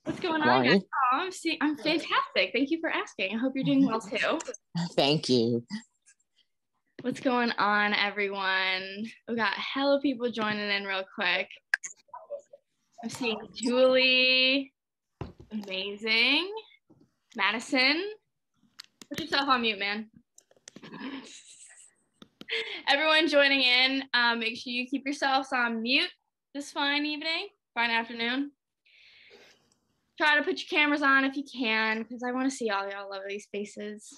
What's going on, guys? Morning. Oh, I'm fantastic. Thank you for asking. I hope you're doing well too. Thank you. What's going on, everyone? We got hella people joining in real quick. I'm seeing Julie. Amazing. Madison. Put yourself on mute, man. Everyone joining in, make sure you keep yourselves on mute this fine evening, fine afternoon. Try to put your cameras on if you can, because I want to see all y'all lovely faces.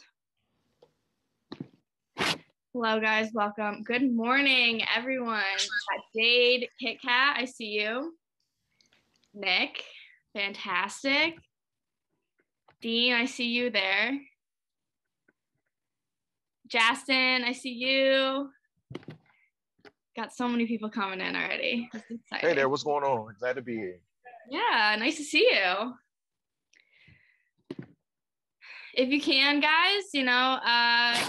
Hello, guys. Welcome. Good morning, everyone. Jade, Kit Kat, I see you. Nick, fantastic. Dean, I see you there. Justin, I see you. Got so many people coming in already. This is exciting. Hey there, what's going on? Glad to be here. Yeah, nice to see you. If you can, guys,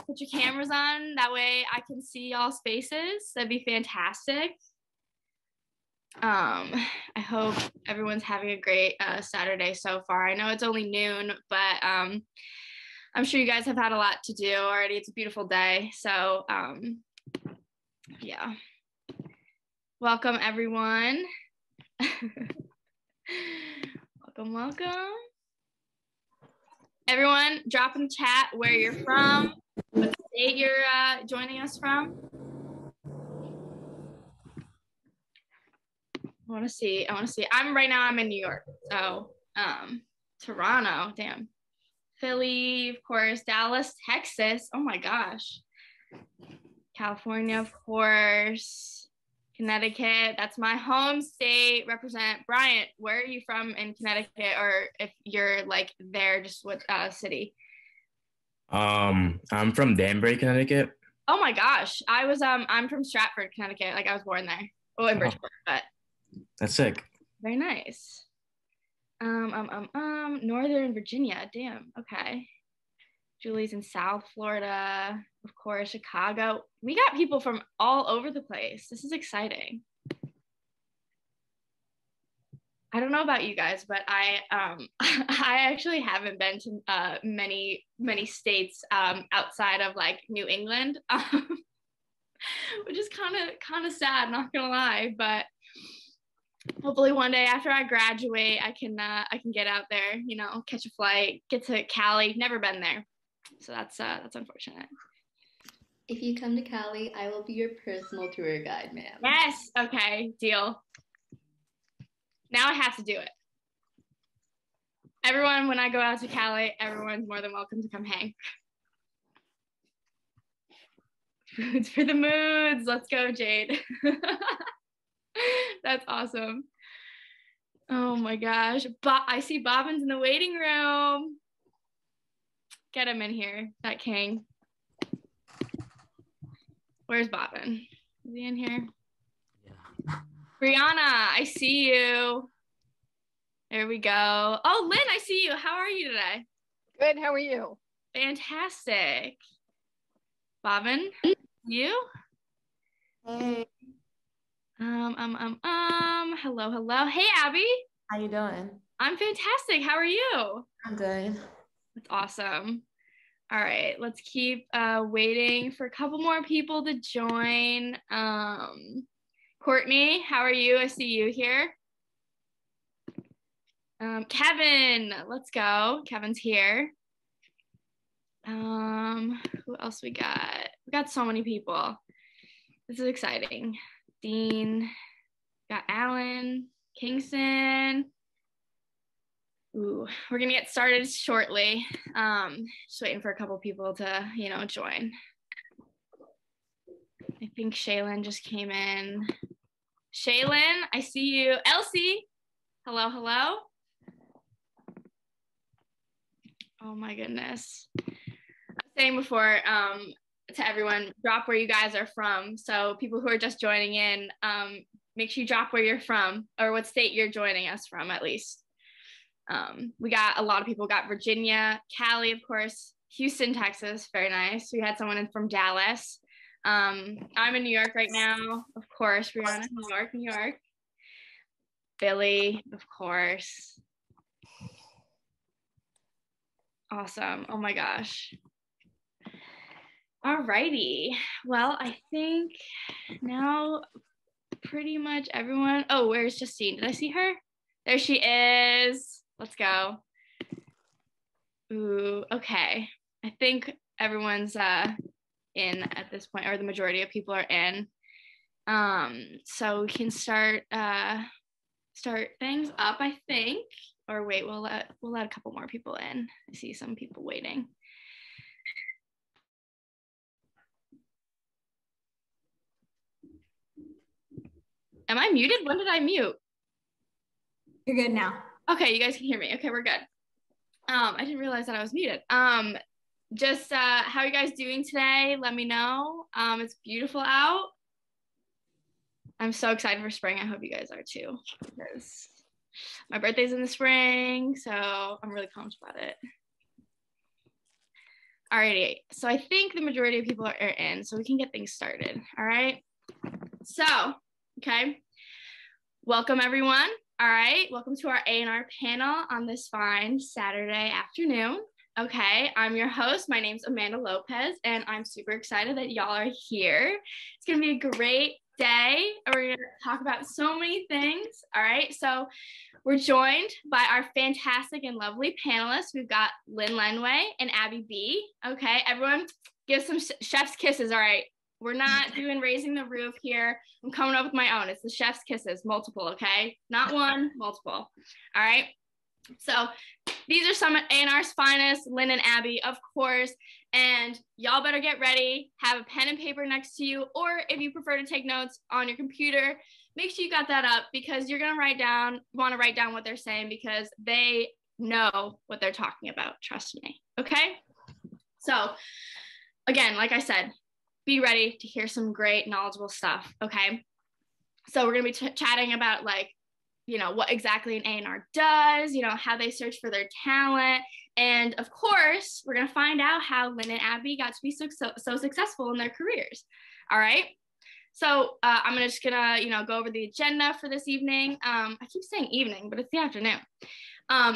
put your cameras on. That way I can see y'all's faces. That'd be fantastic. I hope everyone's having a great Saturday so far. I know it's only noon, but I'm sure you guys have had a lot to do already. It's a beautiful day. So, yeah. Welcome, everyone. Welcome. Everyone, drop in the chat where you're from, what state you're joining us from. I want to see. I'm in New York, so Toronto, damn. Philly, of course, Dallas, Texas. Oh my gosh. California, of course. Connecticut, that's my home state. Represent. Bryant, where are you from in Connecticut, or if you're like there, just what city? I'm from Danbury, Connecticut. Oh my gosh, I'm from Stratford, Connecticut. Like I was born there. Oh, in Bridgeport, but that's sick. Very nice. Northern Virginia. Damn. Okay. Julie's in South Florida, of course, Chicago. We got people from all over the place. This is exciting. I don't know about you guys, but I I actually haven't been to many states outside of like New England, which is kind of sad, not gonna lie. But hopefully one day after I graduate, I can get out there, catch a flight, get to Cali. Never been there. So that's unfortunate. If you come to Cali, I will be your personal tour guide, ma'am. Yes. Okay. Deal. Now I have to do it. Everyone, when I go out to Cali, everyone's more than welcome to come hang. Foods for the moods. Let's go, Jade. That's awesome. Oh my gosh. I see Bobbins in the waiting room. Get him in here, that king. Where's Bobbin? Is he in here? Yeah. Brianna, I see you. There we go. Oh, Lynn, I see you. How are you today? Good. How are you? Fantastic. Bobbin, you? Hey. Hello. Hey, Abby. How you doing? I'm fantastic. How are you? I'm good. That's awesome. All right, let's keep waiting for a couple more people to join. Courtney, how are you? I see you here. Kevin, let's go. Kevin's here. Who else we got? We got so many people. This is exciting. Dean, got Alan, Kingston. Ooh, we're gonna get started shortly. Just waiting for a couple people to, join. I think Shaylin just came in. Shaylin, I see you. Elsie, hello. Oh my goodness. I was saying before to everyone, drop where you guys are from. So people who are just joining in, make sure you drop where you're from or what state you're joining us from at least. We got a lot of people. Got Virginia, Cali, of course, Houston, Texas. Very nice. We had someone in from Dallas. I'm in New York right now, of course. Brianna, New York. Billy, of course. Awesome. Oh my gosh. Alrighty. Well, I think now pretty much everyone. Oh, where's Justine? Did I see her? There she is. Let's go. Ooh, okay. I think everyone's in at this point, or the majority of people are in. So we can start things up, I think. Or wait, we'll let a couple more people in. I see some people waiting. Am I muted? When did I mute? You're good now. Okay, you guys can hear me. Okay, we're good. I didn't realize that I was muted. Just how are you guys doing today? Let me know. It's beautiful out. I'm so excited for spring. I hope you guys are too, because my birthday's in the spring, so I'm really pumped about it. Alrighty, so I think the majority of people are in, so we can get things started. All right. So, okay. Welcome everyone. All right, welcome to our A&R panel on this fine Saturday afternoon. Okay, I'm your host. My name's Amanda Lopez, and I'm super excited that y'all are here. It's gonna be a great day. We're gonna talk about so many things. All right, so we're joined by our fantastic and lovely panelists. We've got Lynn Lendway and Abby B. Okay, everyone give some chef's kisses. All right, we're not doing raising the roof here. I'm coming up with my own. It's the chef's kisses, multiple, okay? Not one, multiple. All right. So these are some of A&R's finest, Lynn and Abby, of course. And y'all better get ready. Have a pen and paper next to you. Or if you prefer to take notes on your computer, make sure you got that up, because you're going to want to write down what they're saying, because they know what they're talking about. Trust me. Okay. So again, like I said, be ready to hear some great knowledgeable stuff. Okay. So we're going to be chatting about, like, you know, what exactly an A&R does, you know, how they search for their talent. And of course, we're going to find out how Lynn and Abby got to be so successful in their careers. All right. So I'm just going to, you know, go over the agenda for this evening. I keep saying evening, but it's the afternoon.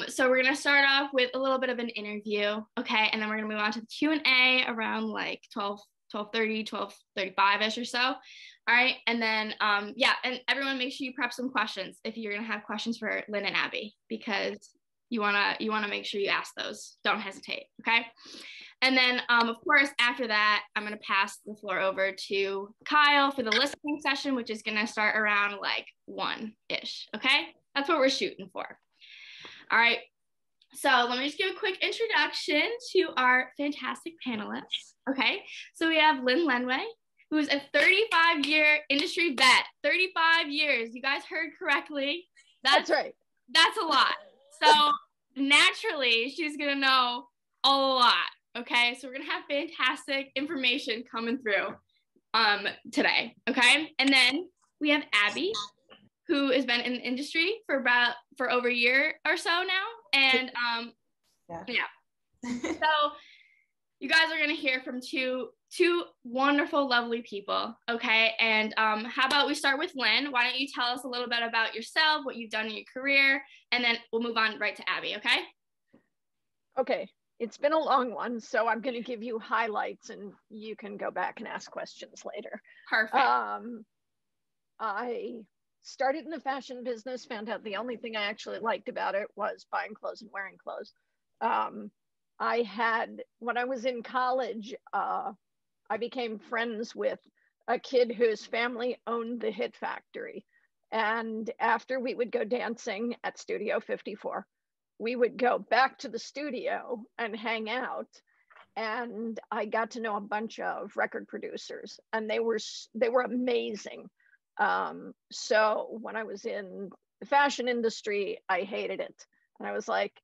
So we're going to start off with a little bit of an interview. Okay. And then we're going to move on to the Q&A around like 12:30, 12:35-ish or so. All right. And then, yeah, and everyone make sure you prep some questions if you're going to have questions for Lynn and Abby, because you want to make sure you ask those. Don't hesitate. Okay. And then, of course, after that, I'm going to pass the floor over to Kyle for the listening session, which is going to start around like 1-ish. Okay. That's what we're shooting for. All right. So let me just give a quick introduction to our fantastic panelists. Okay. So we have Lynn Lendway, who's a 35-year industry vet. 35 years. You guys heard correctly. That's right. That's a lot. So naturally, she's going to know a lot. Okay. So we're going to have fantastic information coming through today. Okay. And then we have Abby, who has been in the industry for over a year or so now. And yeah. So you guys are going to hear from two wonderful, lovely people. Okay. And how about we start with Lynn? Why don't you tell us a little bit about yourself, what you've done in your career, and then we'll move on right to Abby. Okay. Okay. It's been a long one, so I'm going to give you highlights and you can go back and ask questions later. Perfect. I started in the fashion business, found out the only thing I actually liked about it was buying clothes and wearing clothes. When I was in college, I became friends with a kid whose family owned the Hit Factory. And after we would go dancing at Studio 54, we would go back to the studio and hang out. And I got to know a bunch of record producers, and they were amazing. So when I was in the fashion industry, I hated it. And I was like,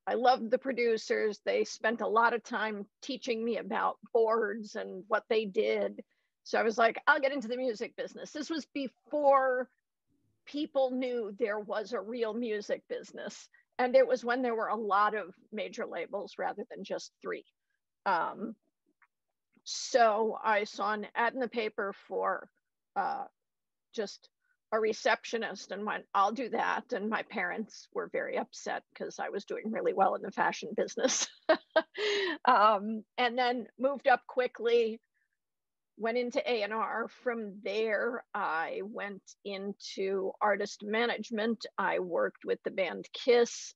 I loved the producers. They spent a lot of time teaching me about boards and what they did. So I was like, I'll get into the music business. This was before people knew there was a real music business. And it was when there were a lot of major labels rather than just 3. So I saw an ad in the paper for just a receptionist and went, I'll do that. And my parents were very upset because I was doing really well in the fashion business. And then moved up quickly, went into A&R. From there, I went into artist management. I worked with the band Kiss.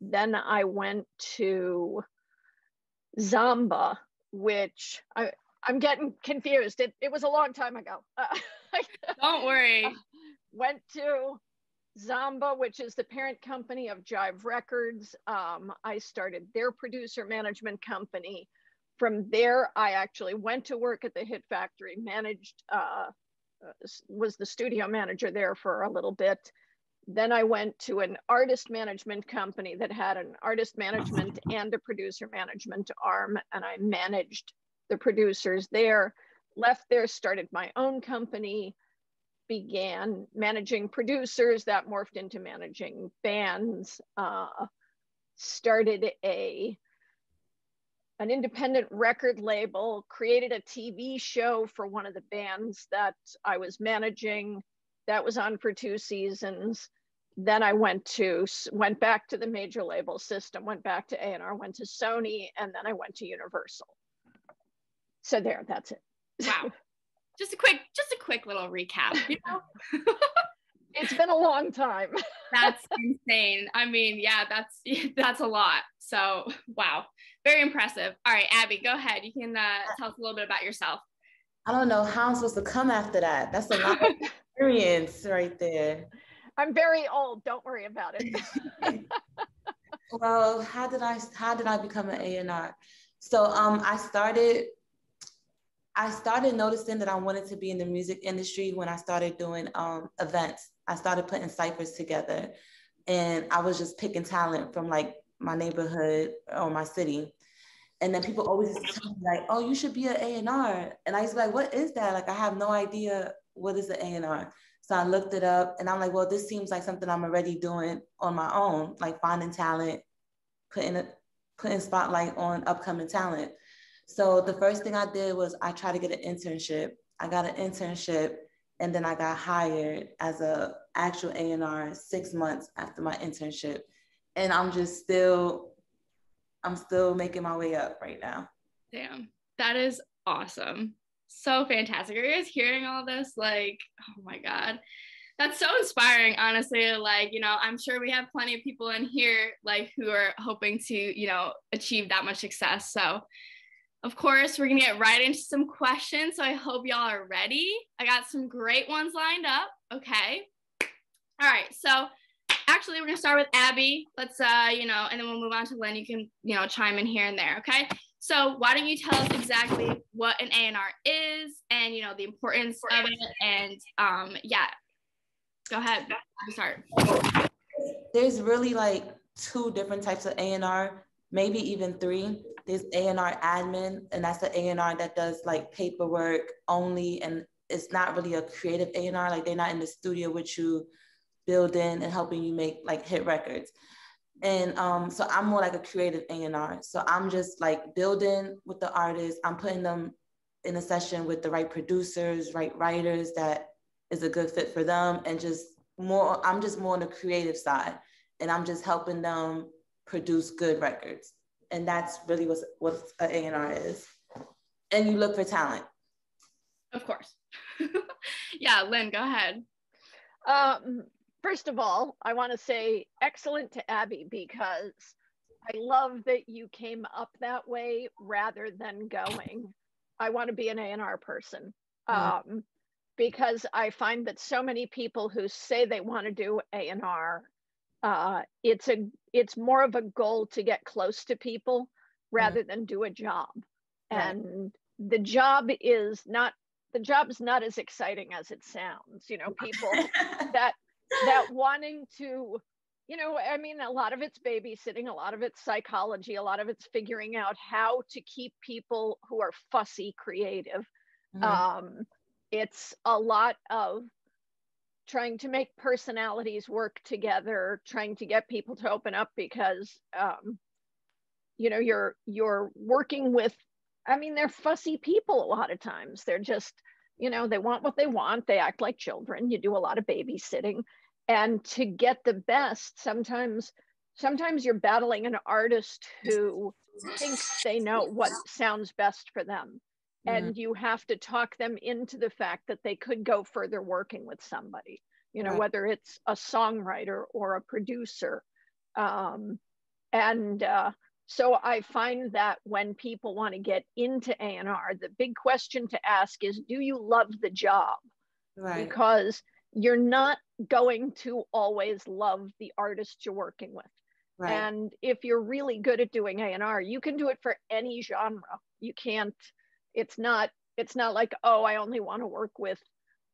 Then I went to Zamba, which I'm getting confused. It was a long time ago. Don't worry. Went to Zamba, which is the parent company of Jive Records. I started their producer management company. From there, I actually went to work at the Hit Factory, was the studio manager there for a little bit. Then I went to an artist management company that had an artist management and a producer management arm, and I managed the producers there. Left there, started my own company, began managing producers. That morphed into managing bands. Started an independent record label, created a TV show for one of the bands that I was managing. That was on for 2 seasons. Then I went back to the major label system, went back to A&R, went to Sony, and then I went to Universal. So that's it. Wow. Just a quick little recap, you know? It's been a long time. That's insane. I mean, yeah, that's a lot. So, wow. Very impressive. All right, Abby, go ahead. You can tell us a little bit about yourself. I don't know how I'm supposed to come after that. That's a lot of experience right there. I'm very old. Don't worry about it. Well, how did I become an A&R? So I started noticing that I wanted to be in the music industry when I started doing events. I started putting ciphers together, and I was just picking talent from like my neighborhood or my city. And then people always used to tell me like, oh, you should be an A&R. And I used to be like, what is that? Like, I have no idea what is an A&R. So I looked it up and I'm like, well, this seems like something I'm already doing on my own, like finding talent, putting spotlight on upcoming talent. So the first thing I did was I tried to get an internship. I got an internship, and then I got hired as an actual A&R 6 months after my internship. And I'm still making my way up right now. Damn, that is awesome. So fantastic. Are you guys hearing all this? Like, oh my God. That's so inspiring, honestly. Like, you know, I'm sure we have plenty of people in here like who are hoping to, you know, achieve that much success. So of course, we're gonna get right into some questions. So I hope y'all are ready. I got some great ones lined up. Okay. All right. So actually, we're gonna start with Abby. Let's, you know, and then we'll move on to Lynn. You can, you know, chime in here and there. Okay. So why don't you tell us exactly what an A&R is and, you know, the importance of it, and yeah, go ahead. Start. There's really like 2 different types of A&R, maybe even 3. There's A&R admin, and that's the A&R that does like paperwork only, and it's not really a creative A&R. Like, they're not in the studio with you building and helping you make like hit records. And so I'm more like a creative A&R. So I'm just like building with the artists. I'm putting them in a session with the right producers, right writers that is a good fit for them, and I'm just more on the creative side, and I'm just helping them produce good records. And that's really what an A&R is. And you look for talent. Of course. Yeah, Lynn, go ahead. First of all, I want to say excellent to Abby, because I love that you came up that way rather than going, I want to be an A&R person. Because I find that so many people who say they want to do A&R, it's more of a goal to get close to people rather than do a job. Right. And the job is not as exciting as it sounds. You know, people that wanting to, you know, I mean, a lot of it's babysitting, a lot of it's psychology, a lot of it's figuring out how to keep people who are fussy creative. Mm-hmm. It's a lot of trying to make personalities work together, trying to get people to open up, because, you know, you're working with, I mean, they're fussy people a lot of times. They're just, You know, they want what they want. They act like children. You do a lot of babysitting. And to get the best, sometimes you're battling an artist who thinks they know what sounds best for them. And you have to talk them into the fact that they could go further working with somebody, you know, whether it's a songwriter or a producer. So I find that when people want to get into A&R, the big question to ask is, do you love the job? Right. Because you're not going to always love the artist you're working with. Right. And if you're really good at doing A&R, you can do it for any genre. You can't, it's not like, oh, I only want to work with,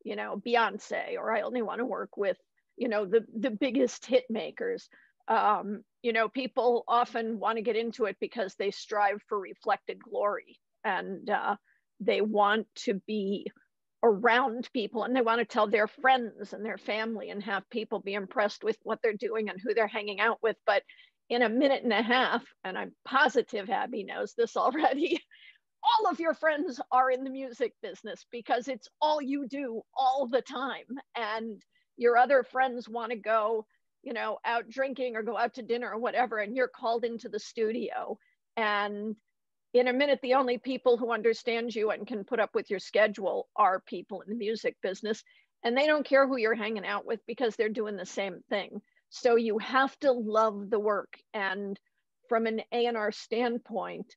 you know, Beyonce, or I only want to work with, you know, the biggest hit makers. You know, people often want to get into it because they strive for reflected glory, and they want to be around people, and they want to tell their friends and their family and have people be impressed with what they're doing and who they're hanging out with. But in a minute and a half, and I'm positive Abby knows this already, all of your friends are in the music business because it's all you do all the time. And your other friends want to go, you know, out drinking or go out to dinner or whatever, and you're called into the studio. And in a minute, the only people who understand you and can put up with your schedule are people in the music business. And they don't care who you're hanging out with because they're doing the same thing. So you have to love the work. And from an A&R standpoint,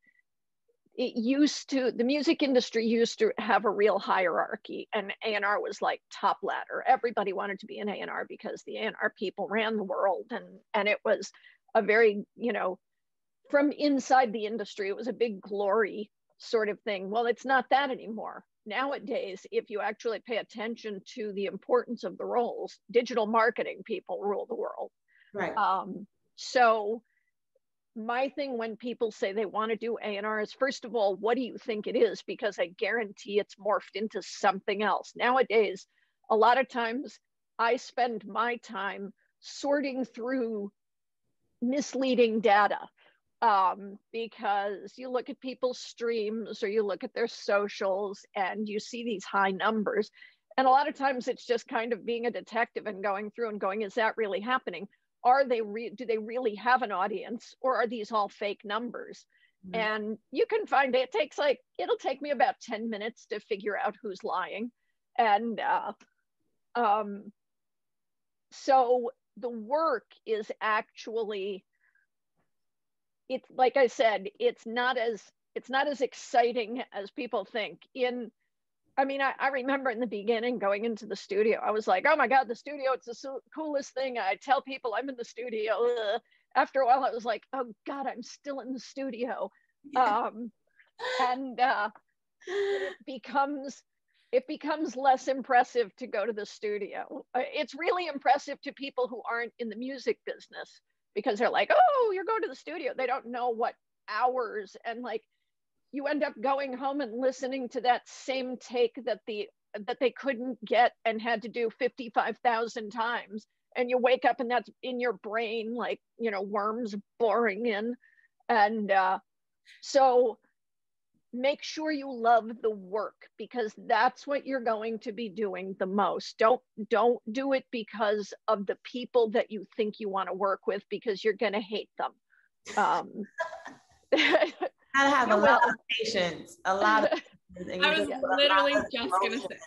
the music industry used to have a real hierarchy, and A&R was like top ladder. Everybody wanted to be an A&R because the A&R people ran the world. And it was a very, you know, from inside the industry, it was a big glory sort of thing. Well, it's not that anymore. Nowadays, if you actually pay attention to the importance of the roles, digital marketing people rule the world. Right. So my thing when people say they want to do A&R is, first of all, what do you think it is? Because I guarantee it's morphed into something else. Nowadays, a lot of times I spend my time sorting through misleading data. Because you look at people's streams or you look at their socials and you see these high numbers. And a lot of times it's just kind of being a detective and going through and going, is that really happening? Do they really have an audience, or are these all fake numbers? Mm-hmm. And you can find it'll take me about 10 minutes to figure out who's lying. And so the work is actually, it's like I said, it's not as exciting as people think. I remember in the beginning going into the studio, I was like, oh my God, the studio, it's the coolest thing. I tell people I'm in the studio. Ugh. After a while, I was like, oh God, I'm still in the studio. Yeah. It becomes less impressive to go to the studio. It's really impressive to people who aren't in the music business, because they're like, oh, you're going to the studio. They don't know what hours, and like, you end up going home and listening to that same take that they couldn't get and had to do 55,000 times. And you wake up and that's in your brain, like, you know, worms boring in. And so make sure you love the work, because that's what you're going to be doing the most. Don't do it because of the people that you think you want to work with, because you're going to hate them. I have a lot of patience, a lot of patience. I was literally just gonna say,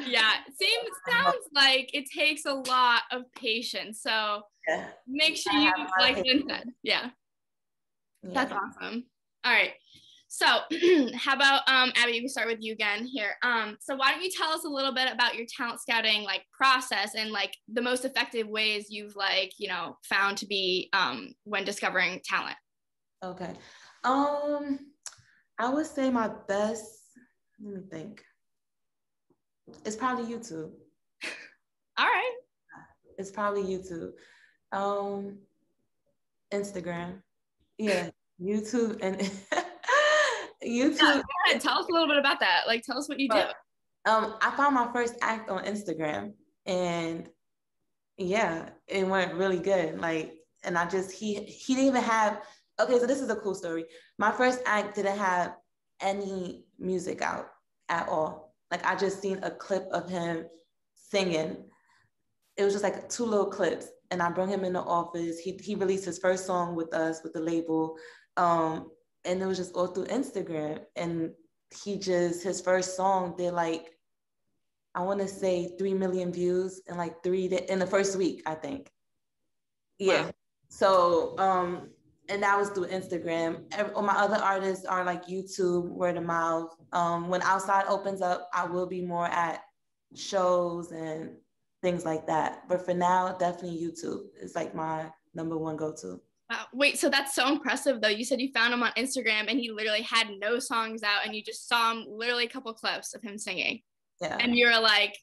yeah, sounds like it takes a lot of patience. So make sure you, like Lynn said, yeah, that's awesome. All right, so how about Abby? We start with you again here. So why don't you tell us a little bit about your talent scouting process, and the most effective ways you've found to be when discovering talent? Okay. I would say my best, let me think. It's probably YouTube. All right. It's probably YouTube. Instagram. Yeah, YouTube and YouTube. Yeah, go ahead. Tell us a little bit about that. Tell us what you do. I found my first act on Instagram, and yeah, it went really good. And I just, he didn't even have, okay, so this is a cool story. My first act didn't have any music out at all. Like I just seen a clip of him singing. It was just like 2 little clips. And I brought him in the office. He released his first song with us, with the label. And it was just all through Instagram. And his first song did like, I want to say 3 million views in like in the first week, I think. Yeah. Wow. So, and that was through Instagram. All my other artists are like YouTube, word of mouth. When Outside opens up, I will be more at shows and things like that. But for now, definitely YouTube is like my number one go-to. Wow. Wait, so that's so impressive though. You said you found him on Instagram and he literally had no songs out and you just saw him literally a couple clips of him singing. Yeah. And you were like,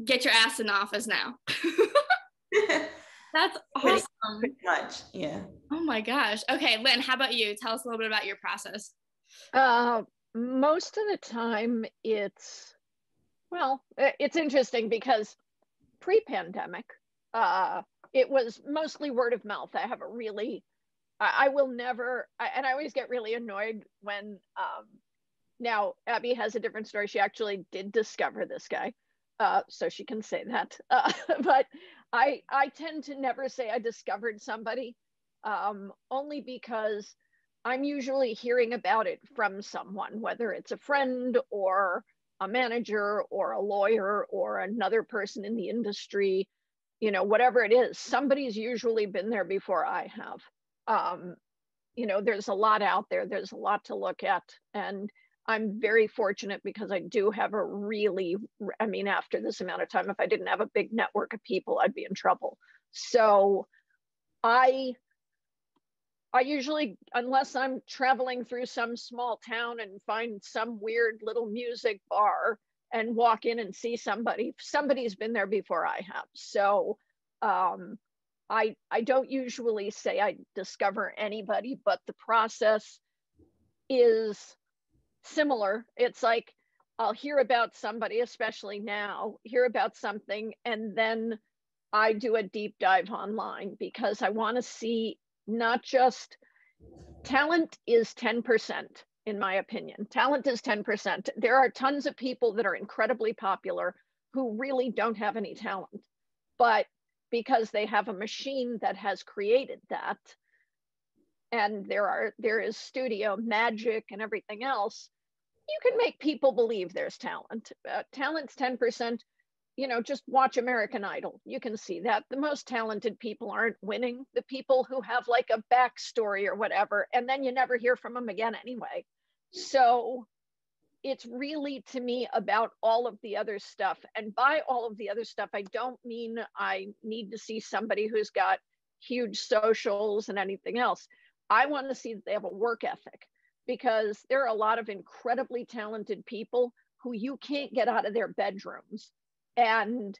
get your ass in the office now. That's awesome. Pretty much, yeah. Oh my gosh. Okay, Lynn, how about you? Tell us a little bit about your process. Most of the time it's interesting because pre-pandemic, it was mostly word of mouth. I will never, and I always get really annoyed when, now Abby has a different story. She actually did discover this guy, so she can say that. But I tend to never say I discovered somebody, only because I'm usually hearing about it from someone, whether it's a friend or a manager or a lawyer or another person in the industry, whatever it is, somebody's usually been there before I have. There's a lot out there. There's a lot to look at. And I'm very fortunate because I do have after this amount of time, if I didn't have a big network of people, I'd be in trouble. So I usually, unless I'm traveling through some small town and find some weird little music bar and walk in and see somebody's been there before I have. So I don't usually say I discover anybody, but the process is similar. It's like I'll hear about somebody, especially now, hear about something, and then I do a deep dive online because I want to see not just talent is 10%, in my opinion. Talent is 10%. There are tons of people that are incredibly popular who really don't have any talent, but because they have a machine that has created that, and there is studio magic and everything else, you can make people believe there's talent. Talent's 10%. Just watch American Idol. You can see that the most talented people aren't winning. The people who have like a backstory or whatever, and then you never hear from them again anyway. So it's really, to me, about all of the other stuff. And by all of the other stuff, I don't mean I need to see somebody who's got huge socials and anything else. I want to see that they have a work ethic, because there are a lot of incredibly talented people who you can't get out of their bedrooms. And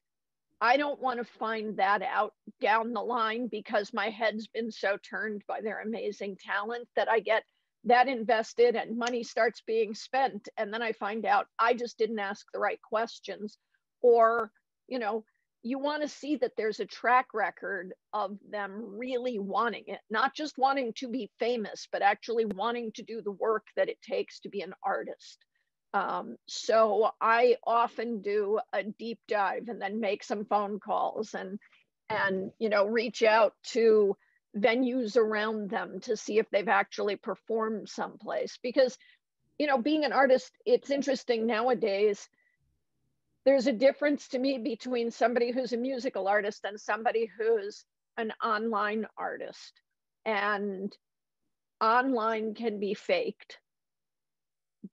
I don't want to find that out down the line because my head's been so turned by their amazing talent that I get that invested and money starts being spent. And then I find out I just didn't ask the right questions. Or, you want to see that there's a track record of them really wanting it, not just wanting to be famous, but actually wanting to do the work that it takes to be an artist. So I often do a deep dive and then make some phone calls and reach out to venues around them to see if they've actually performed someplace. Because, being an artist, it's interesting nowadays. There's a difference to me between somebody who's a musical artist and somebody who's an online artist. And online can be faked,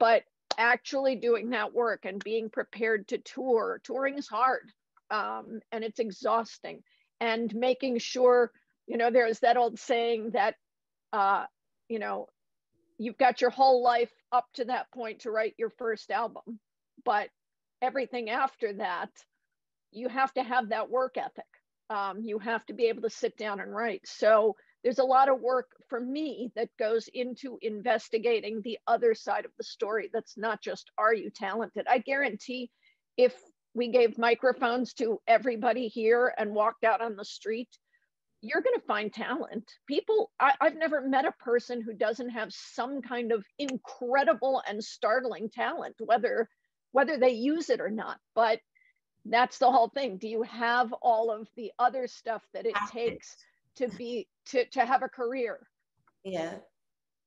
but actually doing that work and being prepared to touring is hard, and it's exhausting. And making sure, there's that old saying that you've got your whole life up to that point to write your first album, but everything after that, you have to have that work ethic. You have to be able to sit down and write. So there's a lot of work for me that goes into investigating the other side of the story. That's not just, are you talented? I guarantee if we gave microphones to everybody here and walked out on the street, you're going to find talent. I've never met a person who doesn't have some kind of incredible and startling talent, whether whether they use it or not. But that's the whole thing. Do you have all of the other stuff that it takes to have a career? Yeah.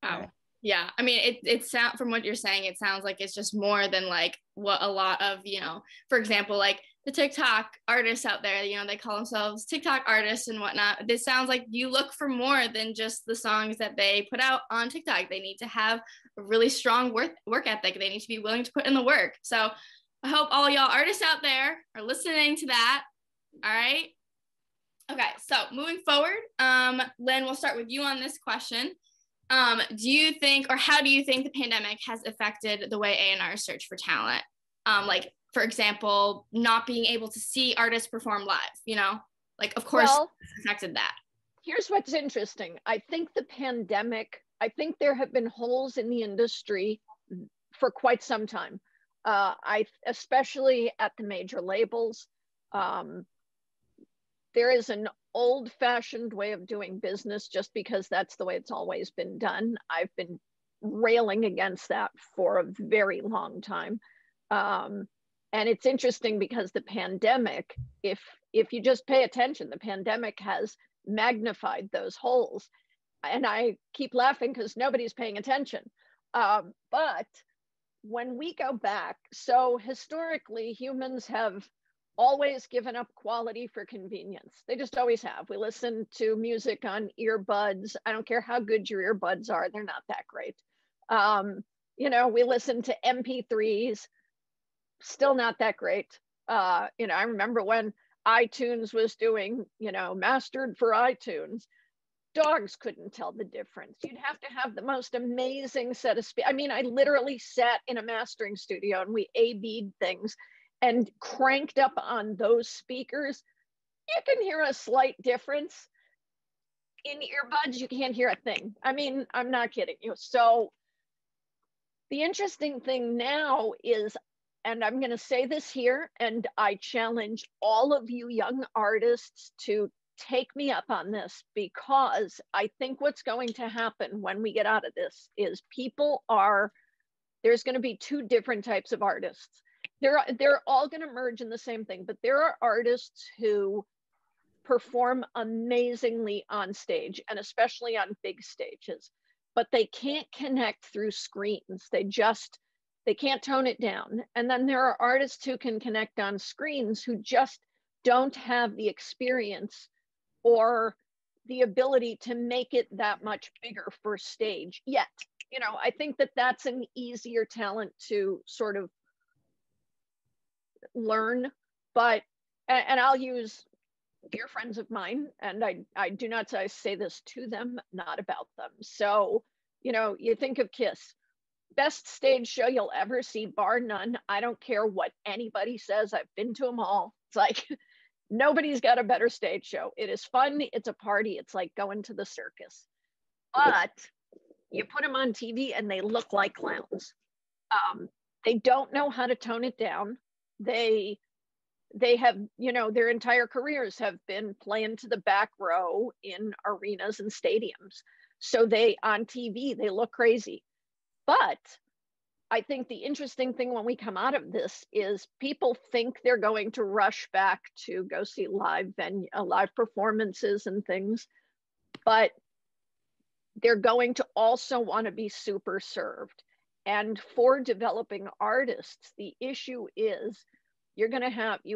Wow. Yeah. I mean, it sound from what you're saying, it sounds like it's just more than like what a lot of, you know, for example, like the TikTok artists out there, you know, they call themselves TikTok artists and whatnot. This sounds like you look for more than just the songs that they put out on TikTok. They need to have a really strong work ethic. They need to be willing to put in the work. So I hope all y'all artists out there are listening to that. All right. Okay. So moving forward, Lynn, we'll start with you on this question. Do you think, or how do you think the pandemic has affected the way A&Rs search for talent? Like, for example, not being able to see artists perform live, you know, like, of course, it's affected that. Here's what's interesting. I think there have been holes in the industry for quite some time. Especially at the major labels. There is an old-fashioned way of doing business just because that's the way it's always been done. I've been railing against that for a very long time. And it's interesting because the pandemic, if you just pay attention, the pandemic has magnified those holes. And I keep laughing because nobody's paying attention. But when we go back, so historically, humans have always given up quality for convenience. They just always have. We listen to music on earbuds. I don't care how good your earbuds are, they're not that great. You know, we listen to MP3s, still not that great. You know, I remember when iTunes was doing, you know, mastered for iTunes. Dogs couldn't tell the difference. You'd have to have the most amazing set of I mean, I literally sat in a mastering studio and we A/B'd things and cranked up on those speakers. You can hear a slight difference. In earbuds, you can't hear a thing. I mean, I'm not kidding you. So the interesting thing now is, and I'm going to say this here, and I challenge all of you young artists to take me up on this, because I think what's going to happen when we get out of this is there's going to be two different types of artists. They're all going to merge in the same thing, but there are artists who perform amazingly on stage, and especially on big stages, but they can't connect through screens. They can't tone it down. And then there are artists who can connect on screens who just don't have the experience or the ability to make it that much bigger for stage yet. You know, I think that that's an easier talent to sort of learn, and I'll use dear friends of mine, and I do not say this to them, not about them. So, you know, you think of Kiss, best stage show you'll ever see, bar none. I don't care what anybody says. I've been to them all. It's like, nobody's got a better stage show. It is fun. It's a party. It's like going to the circus. But you put them on TV and they look like clowns. They don't know how to tone it down. They have, you know, their entire careers have been playing to the back row in arenas and stadiums. So on TV, they look crazy. But I think the interesting thing when we come out of this is people think they're going to rush back to go see live performances and things, but they're going to also want to be super served. And for developing artists, the issue is you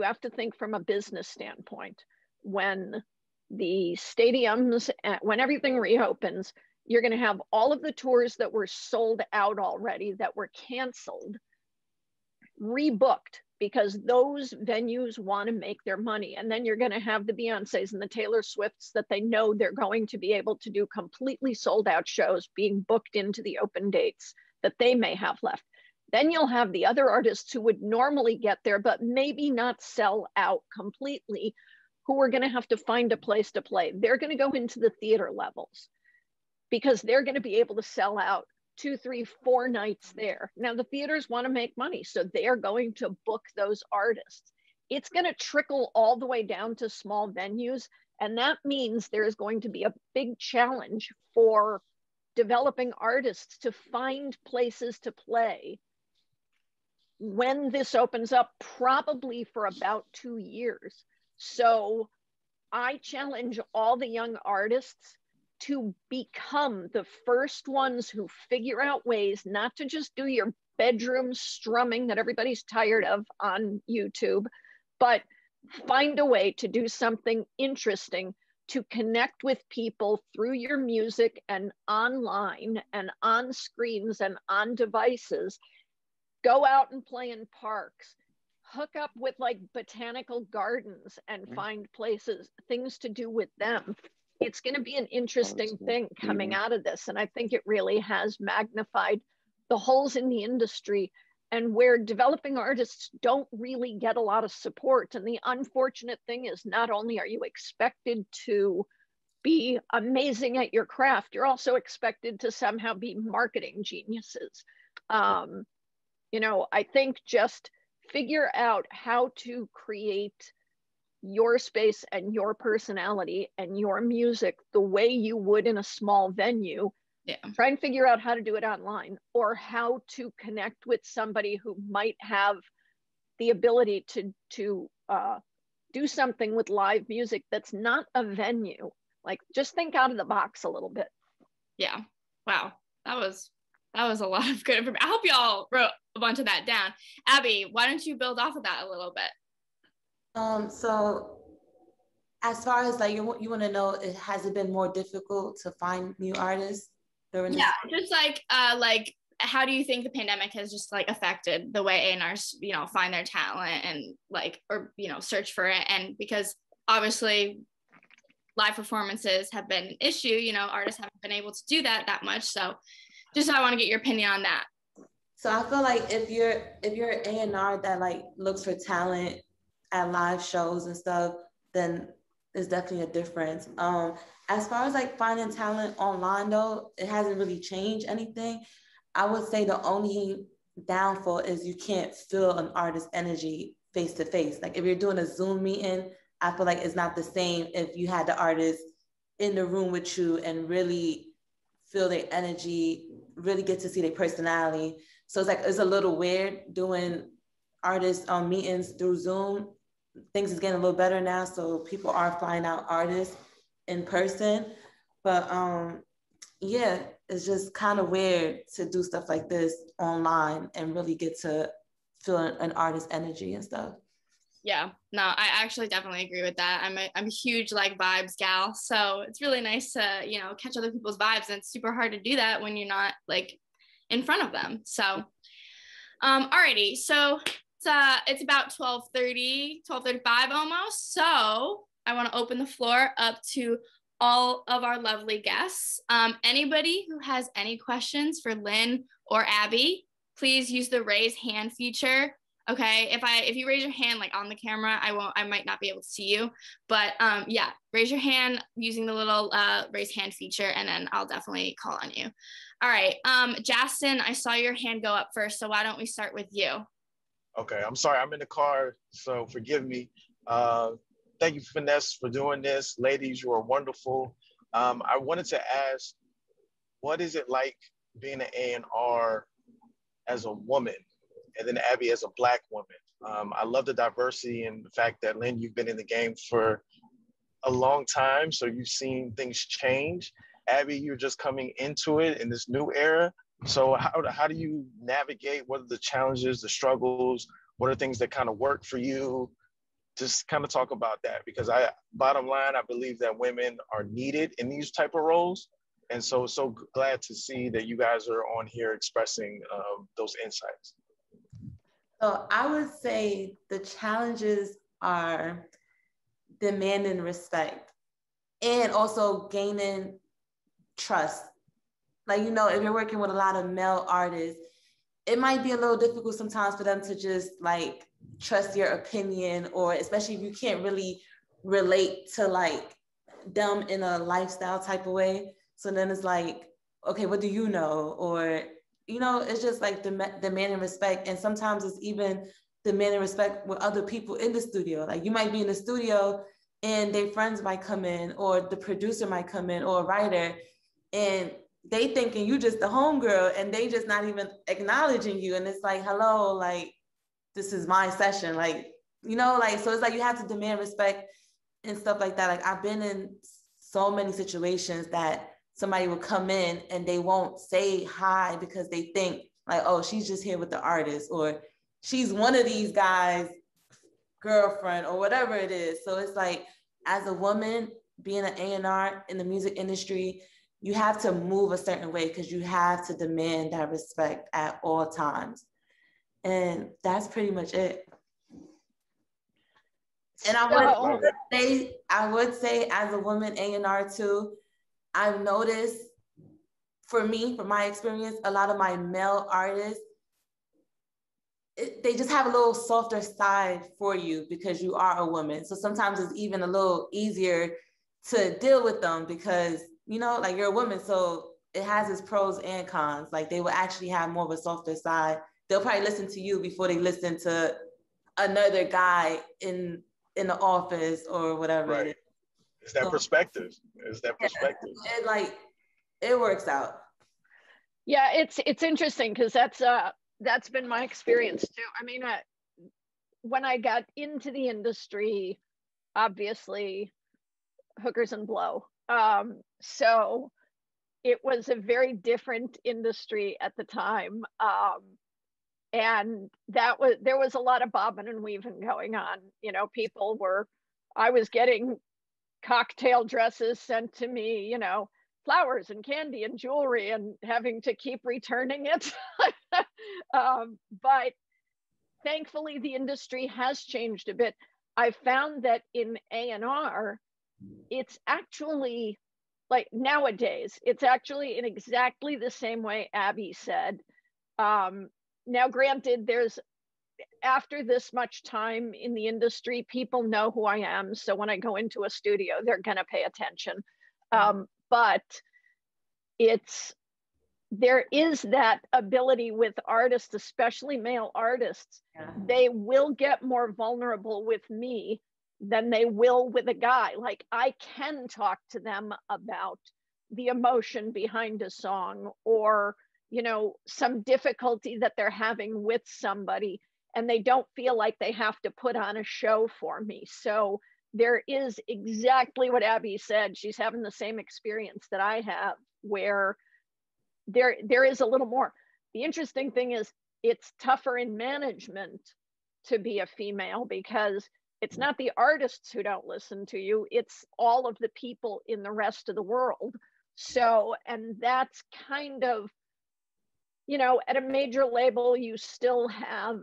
have to think from a business standpoint. When the stadiums, when everything reopens, you're going to have all of the tours that were sold out already, that were canceled, rebooked, because those venues want to make their money. And then you're going to have the Beyoncés and the Taylor Swifts that they know they're going to be able to do completely sold out shows being booked into the open dates that they may have left. Then you'll have the other artists who would normally get there, but maybe not sell out completely, who are going to have to find a place to play. They're going to go into the theater levels because they're going to be able to sell out 2, 3, 4 nights there. Now the theaters want to make money, so they are going to book those artists. It's going to trickle all the way down to small venues. And that means there is going to be a big challenge for developing artists to find places to play when this opens up, probably for about 2 years. So I challenge all the young artists to become the first ones who figure out ways not to just do your bedroom strumming that everybody's tired of on YouTube, but find a way to do something interesting to connect with people through your music and online and on screens and on devices. Go out and play in parks, hook up with like botanical gardens and find places, things to do with them. It's going to be an interesting thing coming out of this. And I think it really has magnified the holes in the industry and where developing artists don't really get a lot of support. And the unfortunate thing is, not only are you expected to be amazing at your craft, you're also expected to somehow be marketing geniuses. You know, I think just figure out how to create your space and your personality and your music the way you would in a small venue. Yeah. Try and figure out how to do it online, or how to connect with somebody who might have the ability to do something with live music that's not a venue. Like, just think out of the box a little bit. Yeah. Wow. That was a lot of good information. I hope y'all wrote a bunch of that down. Abby, why don't you build off of that a little bit? So as far as like, you want to know, has it been more difficult to find new artists during this? Yeah, just like how do you think the pandemic has just like affected the way A&Rs, you know, find their talent and like, or, you know, search for it? And because obviously live performances have been an issue, you know, artists haven't been able to do that much. So just, I want to get your opinion on that. So I feel like if you're an A&R that like looks for talent at live shows and stuff, then there's definitely a difference. As far as like finding talent online though, it hasn't really changed anything. I would say the only downfall is you can't feel an artist's energy face to face. Like if you're doing a Zoom meeting, I feel like it's not the same if you had the artist in the room with you and really feel their energy, really get to see their personality. So it's like, it's a little weird doing artist meetings through Zoom. Things is getting a little better now, so people are flying out artists in person. But yeah, it's just kind of weird to do stuff like this online and really get to feel an artist's energy and stuff. Yeah, no, I actually definitely agree with that. I'm a huge like vibes gal, so it's really nice to, you know, catch other people's vibes, and it's super hard to do that when you're not like in front of them. So alrighty, so it's about 12:35 almost, so I want to open the floor up to all of our lovely guests. Anybody who has any questions for Lynn or Abby, please use the raise hand feature. Okay, if you raise your hand like on the camera, I might not be able to see you, but yeah, raise your hand using the little raise hand feature, and then I'll definitely call on you. All right, Justin, I saw your hand go up first, so why don't we start with you? Okay, I'm sorry, I'm in the car, so forgive me. Thank you, Finesse, for doing this. Ladies, you are wonderful. I wanted to ask, what is it like being an A&R as a woman, and then Abby as a Black woman? I love the diversity and the fact that, Lynn, you've been in the game for a long time, so you've seen things change. Abby, you're just coming into it in this new era. So how do you navigate? What are the challenges, the struggles? What are things that kind of work for you? Just kind of talk about that, because bottom line, I believe that women are needed in these type of roles. And so glad to see that you guys are on here expressing those insights. So I would say the challenges are demanding respect and also gaining trust. Like, you know, if you're working with a lot of male artists, it might be a little difficult sometimes for them to just like trust your opinion, or especially if you can't really relate to like them in a lifestyle type of way. So then it's like, okay, what do you know? Or, you know, it's just like demanding respect. And sometimes it's even demanding respect with other people in the studio. Like you might be in the studio and their friends might come in, or the producer might come in, or a writer, and they thinking you just the homegirl, and they just not even acknowledging you. And it's like, hello, like, this is my session. Like, you know, like, so it's like you have to demand respect and stuff like that. Like, I've been in so many situations that somebody will come in and they won't say hi because they think like, oh, she's just here with the artist, or she's one of these guys' girlfriend, or whatever it is. So it's like, as a woman, being an A&R in the music industry, you have to move a certain way because you have to demand that respect at all times. And that's pretty much it. And I would say as a woman A&R too, I've noticed, for me, from my experience, a lot of my male artists, they just have a little softer side for you because you are a woman. So sometimes it's even a little easier to deal with them because, you know, like, you're a woman, so it has its pros and cons. Like, they will actually have more of a softer side. They'll probably listen to you before they listen to another guy in the office or whatever. Right. It's that perspective. It's that perspective. It works out. Yeah, it's interesting because that's been my experience too. I mean, when I got into the industry, obviously, hookers and blow. So it was a very different industry at the time. And there was a lot of bobbing and weaving going on. You know, I was getting cocktail dresses sent to me, you know, flowers and candy and jewelry, and having to keep returning it. But thankfully, the industry has changed a bit. I found that in A&R, it's actually, like, nowadays, it's actually in exactly the same way Abby said. Now, granted, after this much time in the industry, people know who I am. So when I go into a studio, they're going to pay attention. But there is that ability with artists, especially male artists. Yeah. They will get more vulnerable with me than they will with a guy. Like, I can talk to them about the emotion behind a song, or, you know, some difficulty that they're having with somebody, and they don't feel like they have to put on a show for me. So there is exactly what Abby said. She's having the same experience that I have, where there is a little more. The interesting thing is, it's tougher in management to be a female, because it's not the artists who don't listen to you, it's all of the people in the rest of the world. So, and that's kind of, you know, at a major label, you still have,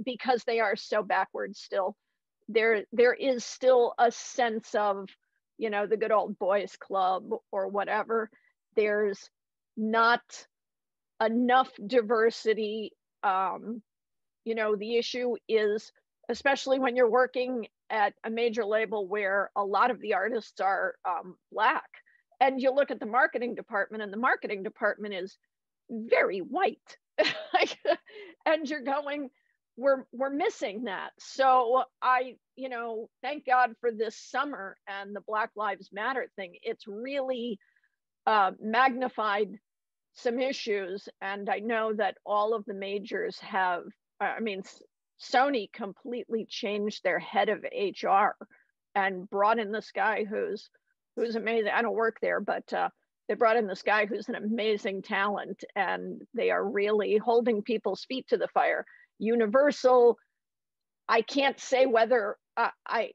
because they are so backwards still, there is still a sense of, you know, the good old boys club or whatever. There's not enough diversity. You know, the issue is, especially when you're working at a major label where a lot of the artists are Black, and you look at the marketing department, and the marketing department is very white. And you're going, we're missing that. So I, you know, thank God for this summer and the Black Lives Matter thing. It's really magnified some issues. And I know that all of the majors have, I mean, Sony completely changed their head of HR and brought in this guy who's amazing. I don't work there, but they brought in this guy who's an amazing talent, and they are really holding people's feet to the fire. Universal, I can't say whether, I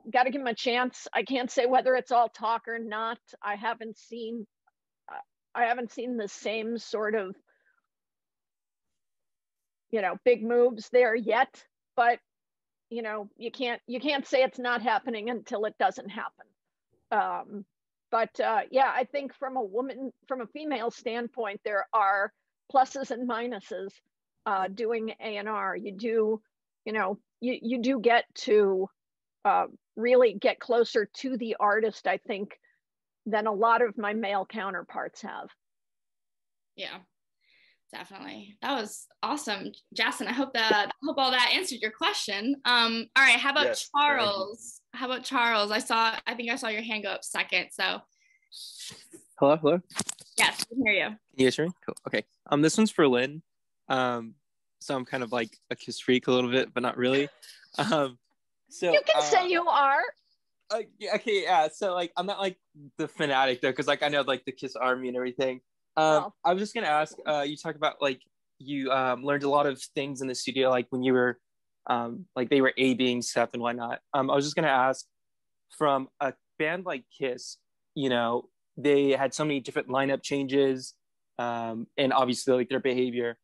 got to give them a chance. I can't say whether it's all talk or not. I haven't seen the same sort of, you know, big moves there yet, but, you know, you can't say it's not happening until it doesn't happen. But yeah, I think from a female standpoint, there are pluses and minuses doing A&R. You do, you know, you do get to really get closer to the artist, I think, than a lot of my male counterparts have. Yeah, definitely. That was awesome, Jason. I hope all that answered your question. All right, how about yes, Charles? How about Charles? I think I saw your hand go up second. So hello. Yes, I can hear you. Can you hear me? Cool. Okay. This one's for Lynn. so I'm kind of like a Kiss freak a little bit, but not really. So you can say you are. Yeah, okay, yeah. So like, I'm not like the fanatic though, because like I know like the Kiss Army and everything. I was just gonna ask. You talk about like you learned a lot of things in the studio, like when you were like they were A-Bing stuff and whatnot. I was just gonna ask, from a band like Kiss, you know, they had so many different lineup changes, and obviously like their behavior.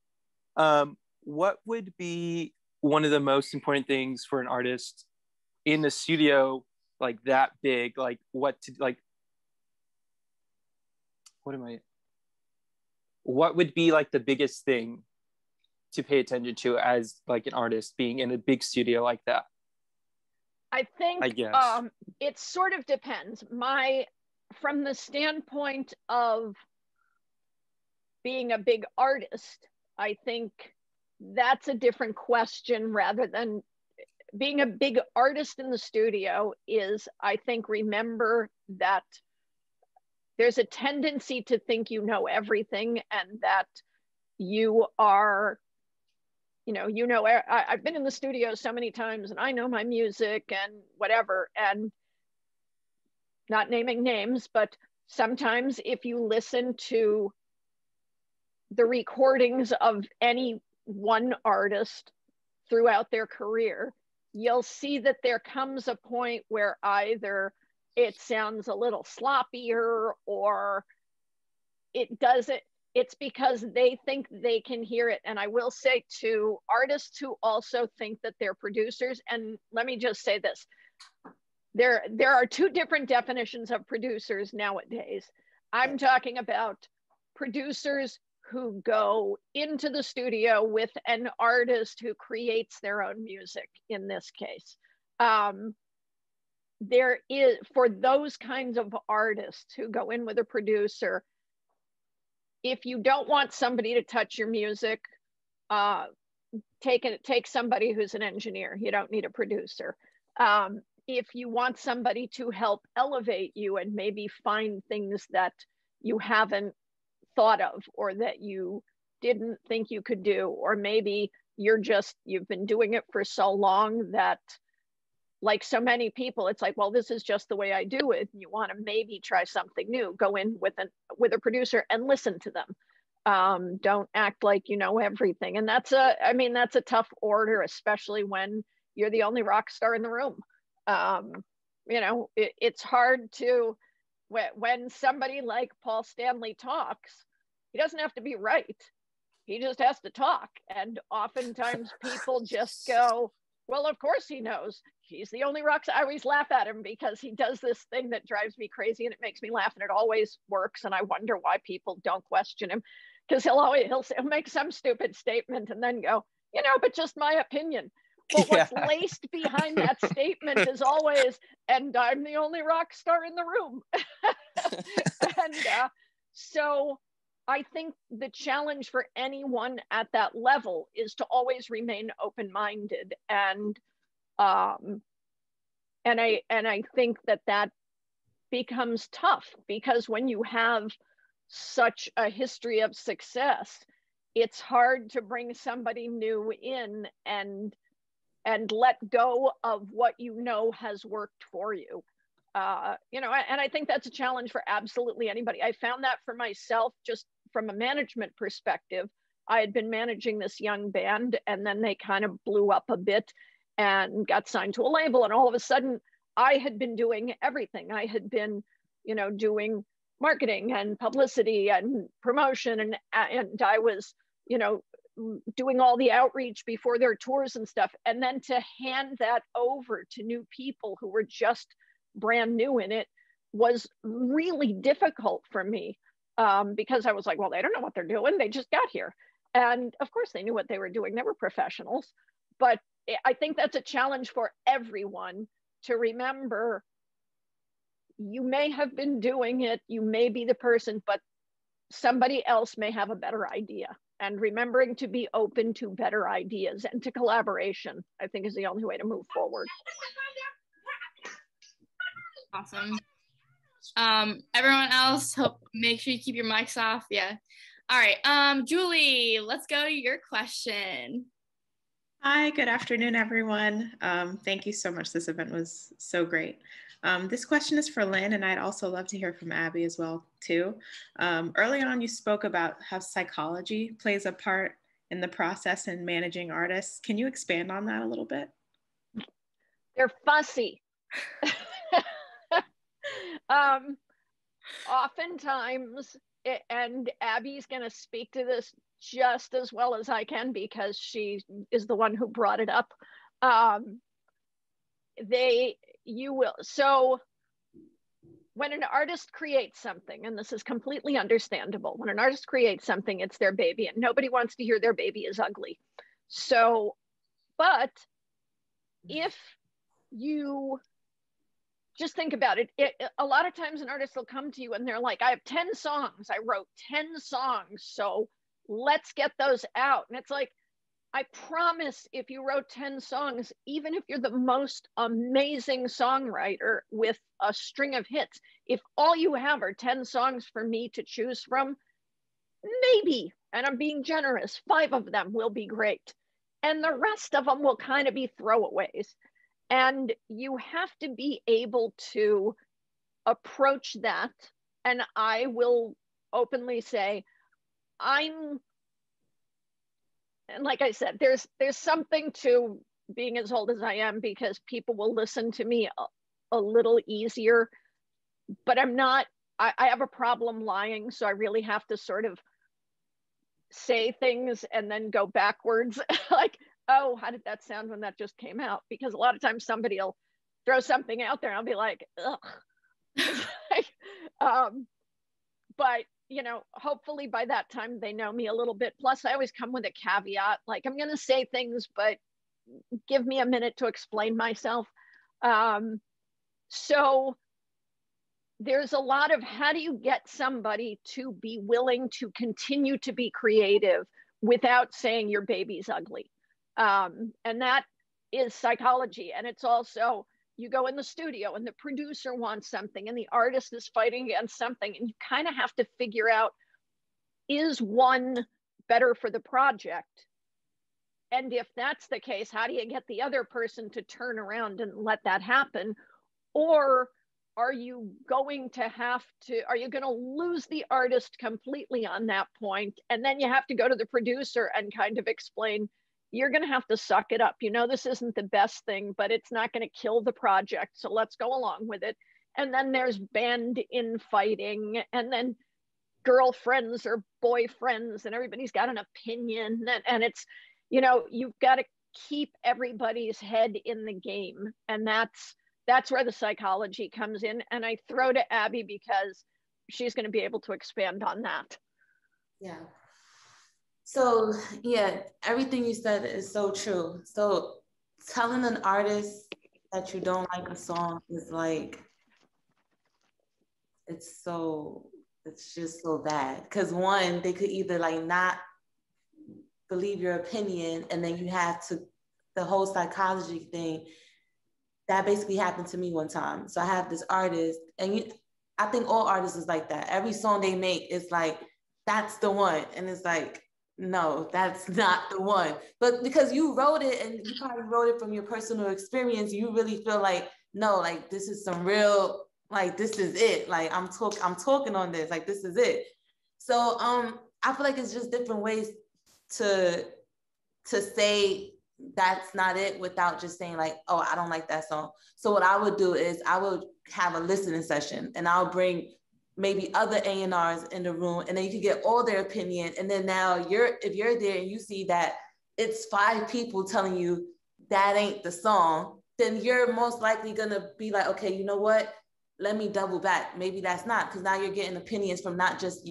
What would be one of the most important things for an artist in the studio, like that big, like what would be like the biggest thing to pay attention to as like an artist being in a big studio like that? I think it sort of depends. From the standpoint of being a big artist, I think that's a different question rather than being a big artist in the studio is, I think, remember that there's a tendency to think you know everything and that you are, I've been in the studio so many times and I know my music and whatever, and not naming names, but sometimes if you listen to the recordings of any one artist throughout their career, you'll see that there comes a point where either it sounds a little sloppier or it's because they think they can hear it. And I will say to artists who also think that they're producers, and let me just say this, there are two different definitions of producers nowadays. I'm talking about producers who go into the studio with an artist who creates their own music in this case. There is, for those kinds of artists who go in with a producer, if you don't want somebody to touch your music, take somebody who's an engineer. You don't need a producer. If you want somebody to help elevate you and maybe find things that you haven't thought of or that you didn't think you could do, or maybe you've been doing it for so long that, like so many people, it's like, well, this is just the way I do it. You want to maybe try something new. Go in with a producer and listen to them. Don't act like you know everything. And that's a tough order, especially when you're the only rock star in the room. It's hard to, when somebody like Paul Stanley talks, he doesn't have to be right. He just has to talk. And oftentimes people just go, well, of course he knows. He's the only rock star. I always laugh at him because he does this thing that drives me crazy and it makes me laugh and it always works. And I wonder why people don't question him, because he'll make some stupid statement and then go, but just my opinion. But what's laced behind that statement is always, and I'm the only rock star in the room. And so I think the challenge for anyone at that level is to always remain open-minded. And I think that becomes tough, because when you have such a history of success, it's hard to bring somebody new in and let go of what has worked for you. And I think that's a challenge for absolutely anybody. I found that for myself, just from a management perspective. I had been managing this young band and then they kind of blew up a bit and got signed to a label. And all of a sudden I had been doing everything. I had been, doing marketing and publicity and promotion. And I was, doing all the outreach before their tours and stuff. And then to hand that over to new people who were just brand new in it was really difficult for me, because I was like, well, they don't know what they're doing. They just got here. And of course they knew what they were doing. They were professionals. But I think that's a challenge for everyone to remember. You may have been doing it, you may be the person, but somebody else may have a better idea. And remembering to be open to better ideas and to collaboration, I think, is the only way to move forward. Awesome. Everyone else, make sure you keep your mics off. Yeah. All right, Julie, let's go to your question. Hi, good afternoon, everyone. Thank you so much. This event was so great. This question is for Lynn, and I'd also love to hear from Abby as well, too. Early on, you spoke about how psychology plays a part in the process in managing artists. Can you expand on that a little bit? They're fussy. Oftentimes, and Abby's going to speak to this just as well as I can because she is the one who brought it up. So when an artist creates something, and this is completely understandable, when an artist creates something, it's their baby, and nobody wants to hear their baby is ugly. So, but if you just think about it, a lot of times an artist will come to you and they're like, I have 10 songs. I wrote 10 songs. So let's get those out. And it's like, I promise if you wrote 10 songs, even if you're the most amazing songwriter with a string of hits, if all you have are 10 songs for me to choose from, maybe, and I'm being generous, 5 of them will be great. And the rest of them will kind of be throwaways. And you have to be able to approach that. And I will openly say, and like I said, there's something to being as old as I am because people will listen to me a little easier, but I have a problem lying. So I really have to sort of say things and then go backwards. Like, oh, how did that sound when that just came out? Because a lot of times somebody will throw something out there and I'll be like, ugh. But, you know, hopefully by that time they know me a little bit. Plus I always come with a caveat, like I'm going to say things, but give me a minute to explain myself. So there's a lot of how do you get somebody to be willing to continue to be creative without saying your baby's ugly? And that is psychology. And it's also, you go in the studio and the producer wants something and the artist is fighting against something. And you kind of have to figure out, is one better for the project? And if that's the case, how do you get the other person to turn around and let that happen? Or are you going to lose the artist completely on that point? And then you have to go to the producer and kind of explain, you're going to have to suck it up. You know, this isn't the best thing, but it's not going to kill the project. So let's go along with it. And then there's band infighting, and then girlfriends or boyfriends, and everybody's got an opinion. And it's, you know, you've got to keep everybody's head in the game. And that's where the psychology comes in. And I throw to Abby because she's going to be able to expand on that. Yeah. So yeah, everything you said is so true. So telling an artist that you don't like a song is like, it's just so bad. Because one, they could either like not believe your opinion, and then you have to, the whole psychology thing, that basically happened to me one time. So I have this artist, and I think all artists is like that. Every song they make is like, that's the one. And it's like, no, that's not the one. But because you wrote it and you probably wrote it from your personal experience, you really feel like, no, like this is some real, like this is it. Like I'm talking on this, like this is it. So I feel like it's just different ways to say that's not it without just saying like, oh, I don't like that song. So what I would do is I would have a listening session, and I'll bring maybe other A&Rs in the room, and then you can get all their opinion. And then now if you're there and you see that it's 5 people telling you that ain't the song, then you're most likely gonna be like, okay, you know what? Let me double back. Maybe that's not, because now you're getting opinions from not just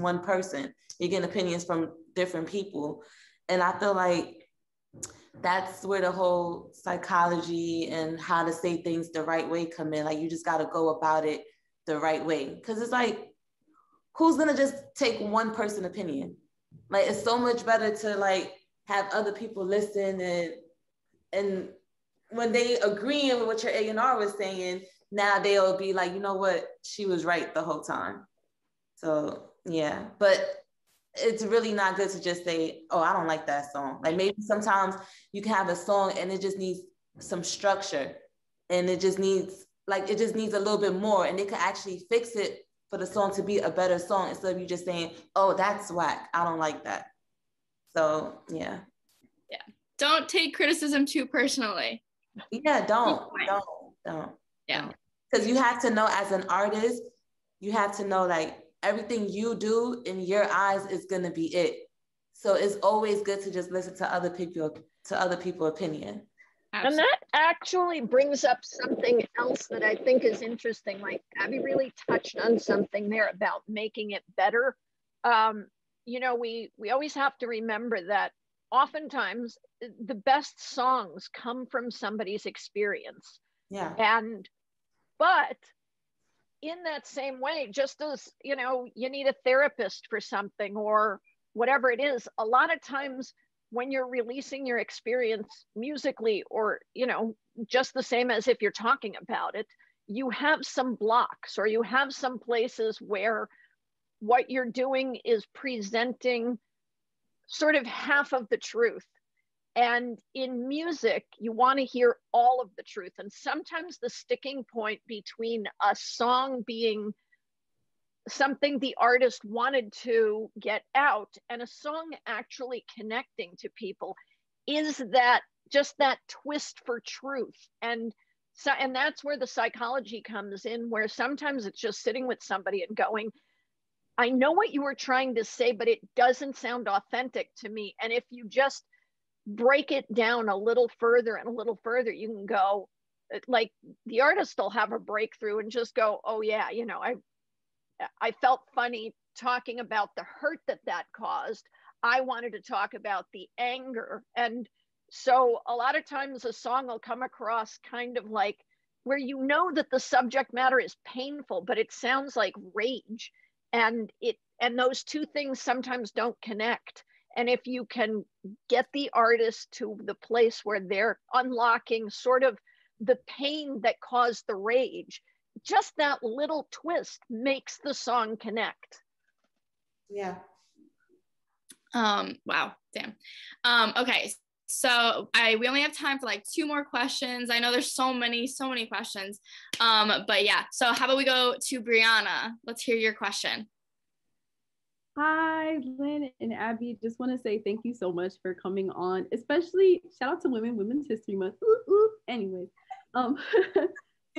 one person. You're getting opinions from different people. And I feel like that's where the whole psychology and how to say things the right way come in. Like you just gotta go about it the right way. Because it's like, who's gonna just take one person opinion? Like it's so much better to like have other people listen, and when they agree with what your A&R was saying, now they'll be like, you know what, she was right the whole time. So yeah, but it's really not good to just say, oh, I don't like that song. Like maybe sometimes you can have a song and it just needs some structure, and it just needs a little bit more, and they could actually fix it for the song to be a better song instead of you just saying, oh, that's whack, I don't like that. So yeah. Don't take criticism too personally. Yeah, don't. Yeah. Because you have to know, as an artist, you have to know like everything you do in your eyes is gonna be it. So it's always good to just listen to other people's opinion. Absolutely. And that actually brings up something else that I think is interesting. Like Abby really touched on something there about making it better. You know, we always have to remember that oftentimes the best songs come from somebody's experience. Yeah. But in that same way, just as, you know, you need a therapist for something or whatever it is, a lot of times when you're releasing your experience musically, or, you know, just the same as if you're talking about it, you have some blocks, or you have some places where what you're doing is presenting sort of half of the truth. And in music, you want to hear all of the truth. And sometimes the sticking point between a song being something the artist wanted to get out and a song actually connecting to people is that just that twist for truth. And that's where the psychology comes in, where sometimes it's just sitting with somebody and going, I know what you were trying to say, but it doesn't sound authentic to me. And if you just break it down a little further and a little further, you can go, like, the artist will have a breakthrough and just go, oh yeah, you know, I felt funny talking about the hurt that caused. I wanted to talk about the anger. And so a lot of times a song will come across kind of like where you know that the subject matter is painful, but it sounds like rage. And those two things sometimes don't connect. And if you can get the artist to the place where they're unlocking sort of the pain that caused the rage, just that little twist makes the song connect. Yeah. Wow, damn. Okay, so we only have time for like 2 more questions. I know there's so many questions. But yeah, so how about we go to Brianna? Let's hear your question. Hi, Lynn and Abby. Just want to say thank you so much for coming on, especially shout out to Women's History Month. Ooh, ooh. Anyways,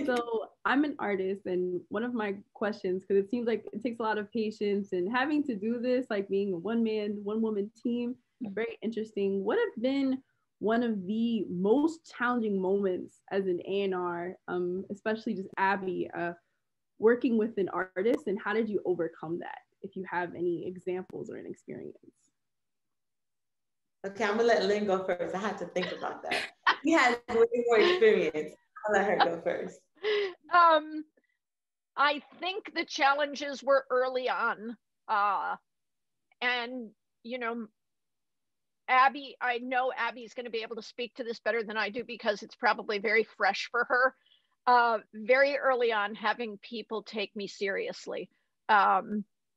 so I'm an artist, and one of my questions, because it seems like it takes a lot of patience and having to do this, like being a one woman team, very interesting. What have been one of the most challenging moments as an A&R, especially just Abby, working with an artist, and how did you overcome that? If you have any examples or an experience. Okay, I'm gonna let Lynn go first. I had to think about that. He has way more experience. I'll let her go first. I think the challenges were early on. And, you know, Abby, I know Abby's going to be able to speak to this better than I do because it's probably very fresh for her. Very early on, having people take me seriously.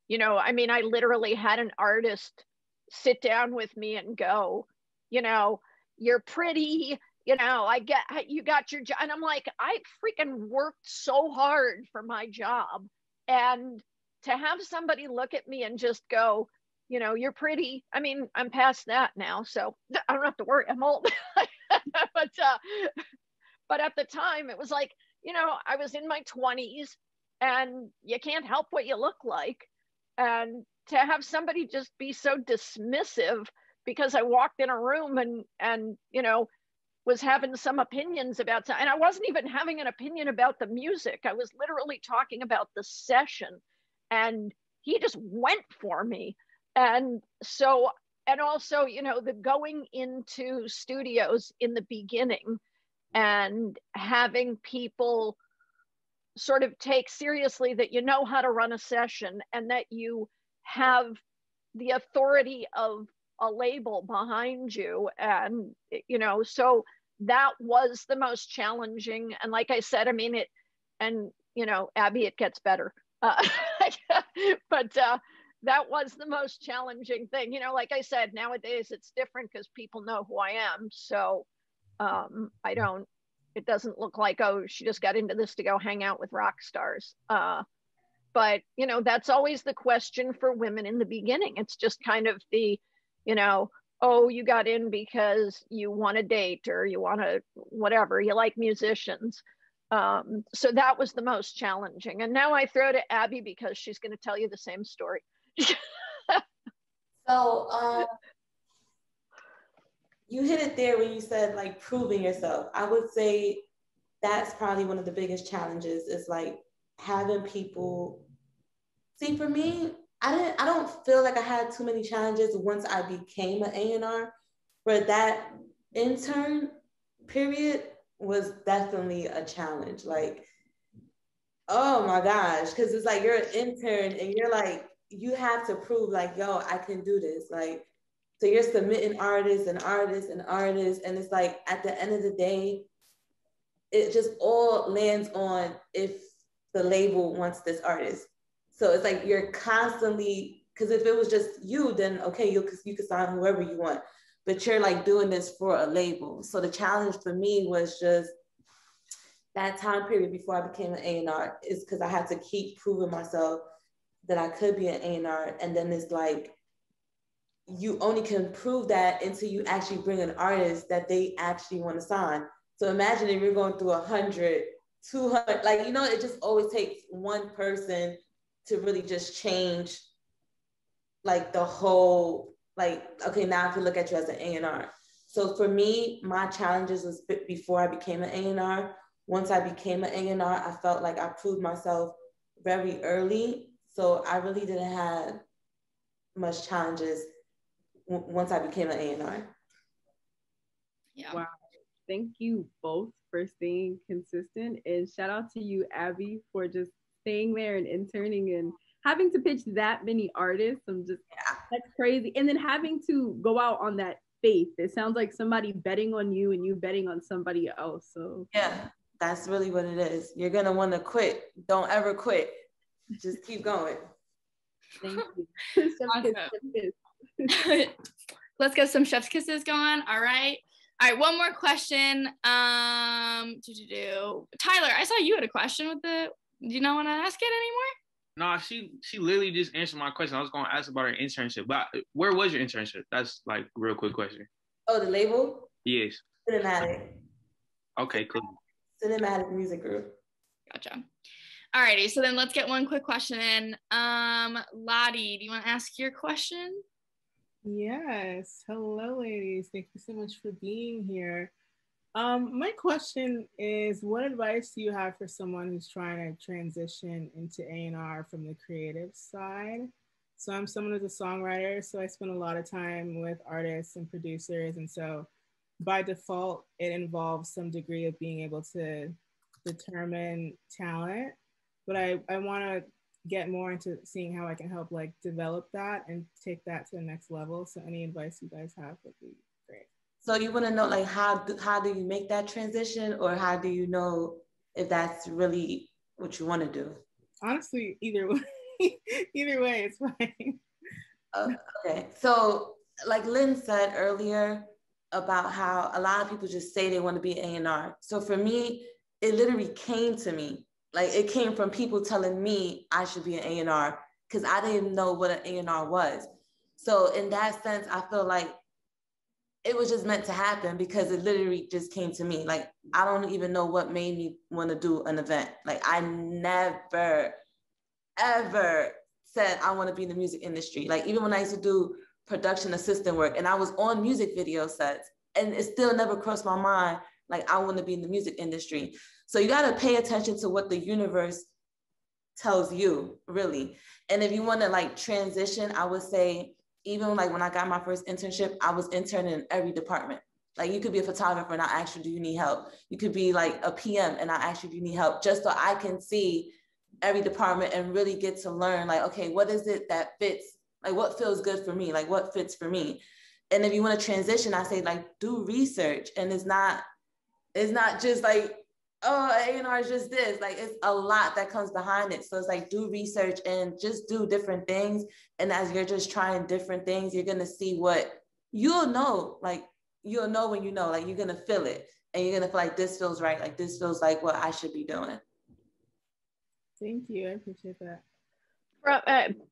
You know, I mean, I literally had an artist sit down with me and go, you know, you're pretty, you know, you got your job. And I'm like, I freaking worked so hard for my job. And to have somebody look at me and just go, you know, you're pretty. I mean, I'm past that now, so I don't have to worry. I'm old. But at the time, it was like, you know, I was in my 20s and you can't help what you look like. And to have somebody just be so dismissive because I walked in a room and you know, was having some opinions about, and I wasn't even having an opinion about the music. I was literally talking about the session, and he just went for me. And so, and also, you know, the going into studios in the beginning and having people sort of take seriously that you know how to run a session and that you have the authority of a label behind you. And, you know, so that was the most challenging. And like I said, I mean, you know, Abby, it gets better. But that was the most challenging thing. You know, like I said, nowadays it's different because people know who I am. So it doesn't look like, oh, she just got into this to go hang out with rock stars. But, you know, that's always the question for women in the beginning. It's just kind of the, you know, oh, you got in because you want to date or you want to, whatever, you like musicians. So that was the most challenging. And now I throw to Abby because she's going to tell you the same story. So you hit it there when you said like proving yourself. I would say that's probably one of the biggest challenges is like having people see. For me, I don't feel like I had too many challenges once I became an A&R, but that intern period was definitely a challenge. Like, oh my gosh, because it's like you're an intern and you're like, you have to prove like, yo, I can do this. Like, so you're submitting artists and artists and artists, and it's like at the end of the day, it just all lands on if the label wants this artist. So it's like you're constantly, because if it was just you, then okay, you could sign whoever you want, but you're like doing this for a label. So the challenge for me was just that time period before I became an A&R is because I had to keep proving myself that I could be an A&R. And then it's like, you only can prove that until you actually bring an artist that they actually want to sign. So imagine if you're going through 100, 200, like, you know, it just always takes one person to really just change like the whole, like, okay, now I can look at you as an A&R. So for me, my challenges was before I became an A&R. Once I became an A&R, I felt like I proved myself very early. So I really didn't have much challenges once I became an A&R. Yeah. Wow. Thank you both for staying consistent, and shout out to you, Abby, for just staying there and interning and having to pitch that many artists. That's crazy. And then having to go out on that faith. It sounds like somebody betting on you and you betting on somebody else. So yeah, that's really what it is. You're gonna want to quit. Don't ever quit. Just keep going. Thank you. Awesome. Let's get some chef's kisses going. All right, one more question. Tyler, I saw you had a question with do you not want to ask it anymore? No, she literally just answered my question. I was going to ask about her internship, but where was your internship? That's like a real quick question. Oh, the label? Yes. Cinematic. Okay, cool. Cinematic Music Group. Gotcha. Alrighty, so then let's get one quick question in. Lottie, do you want to ask your question? Yes. Hello, ladies. Thank you so much for being here. My question is, what advice do you have for someone who's trying to transition into A&R from the creative side? So I'm someone who's a songwriter, so I spend a lot of time with artists and producers, and so by default, it involves some degree of being able to determine talent, but I want to get more into seeing how I can help like develop that and take that to the next level. So any advice you guys have would be great. So you want to know like how do you make that transition, or how do you know if that's really what you want to do? Honestly, either way, it's fine. Okay, so like Lynn said earlier about how a lot of people just say they want to be an A&R. So for me, it literally came to me. Like it came from people telling me I should be an A&R because I didn't know what an A&R was. So in that sense, I feel like it was just meant to happen because it literally just came to me. Like, I don't even know what made me want to do an event. Like, I never, ever said I want to be in the music industry. Like, even when I used to do production assistant work and I was on music video sets, and it still never crossed my mind, like, I want to be in the music industry. So you got to pay attention to what the universe tells you, really. And if you want to, like, transition, I would say, even like when I got my first internship, I was interning in every department. Like you could be a photographer and I ask you, do you need help? You could be like a PM and I ask you, do you need help? Just so I can see every department and really get to learn like, okay, what is it that fits? Like what feels good for me? Like what fits for me? And if you want to transition, I say like, do research. And it's not just like, oh, A&R is just this. Like, it's a lot that comes behind it. So it's like, do research and just do different things. And as you're just trying different things, you're going to see what you'll know. Like, you'll know when you know, like, you're going to feel it. And you're going to feel like this feels right. Like, this feels like what I should be doing. Thank you. I appreciate that.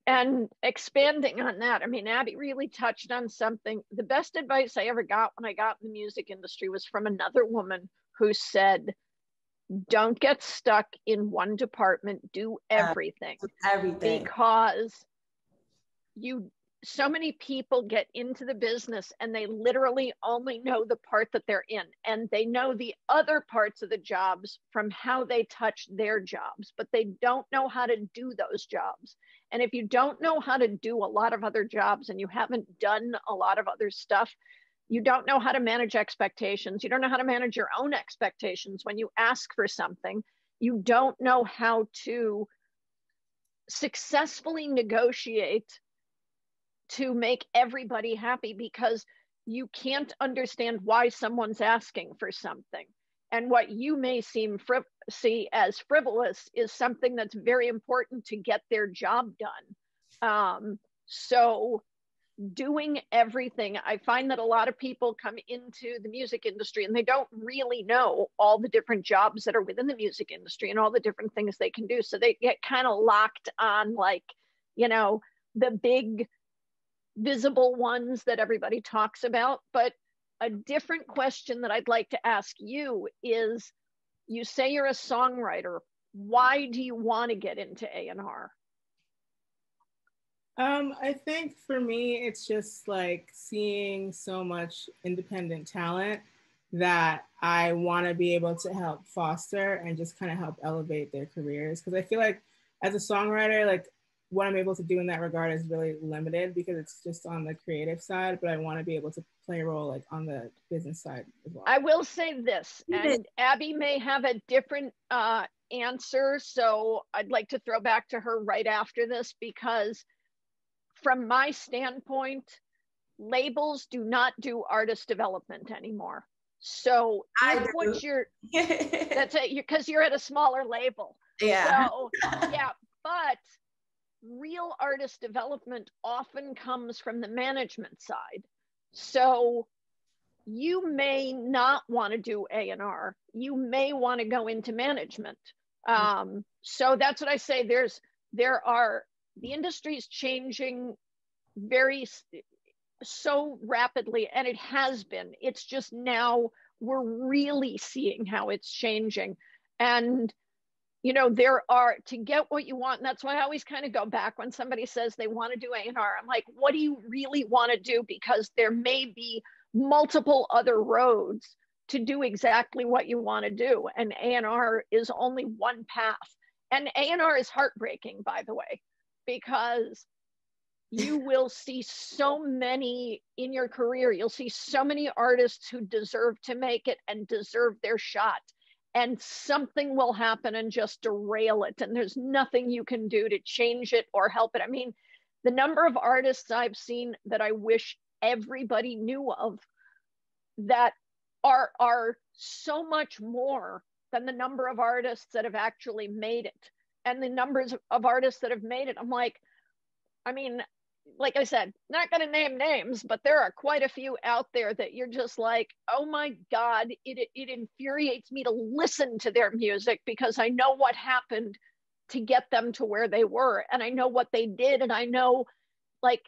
And expanding on that, I mean, Abby really touched on something. The best advice I ever got when I got in the music industry was from another woman who said, don't get stuck in one department, do everything. Everything. Because so many people get into the business and they literally only know the part that they're in, and they know the other parts of the jobs from how they touch their jobs, but they don't know how to do those jobs. And if you don't know how to do a lot of other jobs and you haven't done a lot of other stuff, you don't know how to manage expectations. You don't know how to manage your own expectations when you ask for something. You don't know how to successfully negotiate to make everybody happy, because you can't understand why someone's asking for something. And what you may see as frivolous is something that's very important to get their job done. So doing everything, I find that a lot of people come into the music industry and they don't really know all the different jobs that are within the music industry and all the different things they can do. So they get kind of locked on, like, you know, the big visible ones that everybody talks about. But a different question that I'd like to ask you is, you say you're a songwriter. Why do you want to get into A&R? I think for me, it's just like seeing so much independent talent that I want to be able to help foster and just kind of help elevate their careers. Because I feel like as a songwriter, like, what I'm able to do in that regard is really limited because it's just on the creative side, but I want to be able to play a role like on the business side as well. I will say this, and Abby may have a different answer, so I'd like to throw back to her right after this, because from my standpoint, labels do not do artist development anymore. So if what you're, that's it, because you're at a smaller label. Yeah. So, yeah, but real artist development often comes from the management side. So you may not want to do A&R. You may want to go into management. So that's what I say. The industry is changing so rapidly, and it has been. It's just now we're really seeing how it's changing. And you know, to get what you want, and that's why I always kind of go back when somebody says they want to do A&R. I'm like, what do you really want to do? Because there may be multiple other roads to do exactly what you want to do. And A&R is only one path. And A&R is heartbreaking, by the way, because you will see so many in your career. You'll see so many artists who deserve to make it and deserve their shot. And something will happen and just derail it. And there's nothing you can do to change it or help it. I mean, the number of artists I've seen that I wish everybody knew of that are so much more than the number of artists that have actually made it. And the numbers of artists that have made it, I'm like, I mean, like I said, not going to name names, but there are quite a few out there that you're just like, oh my God, it infuriates me to listen to their music because I know what happened to get them to where they were. And I know what they did. And I know, like,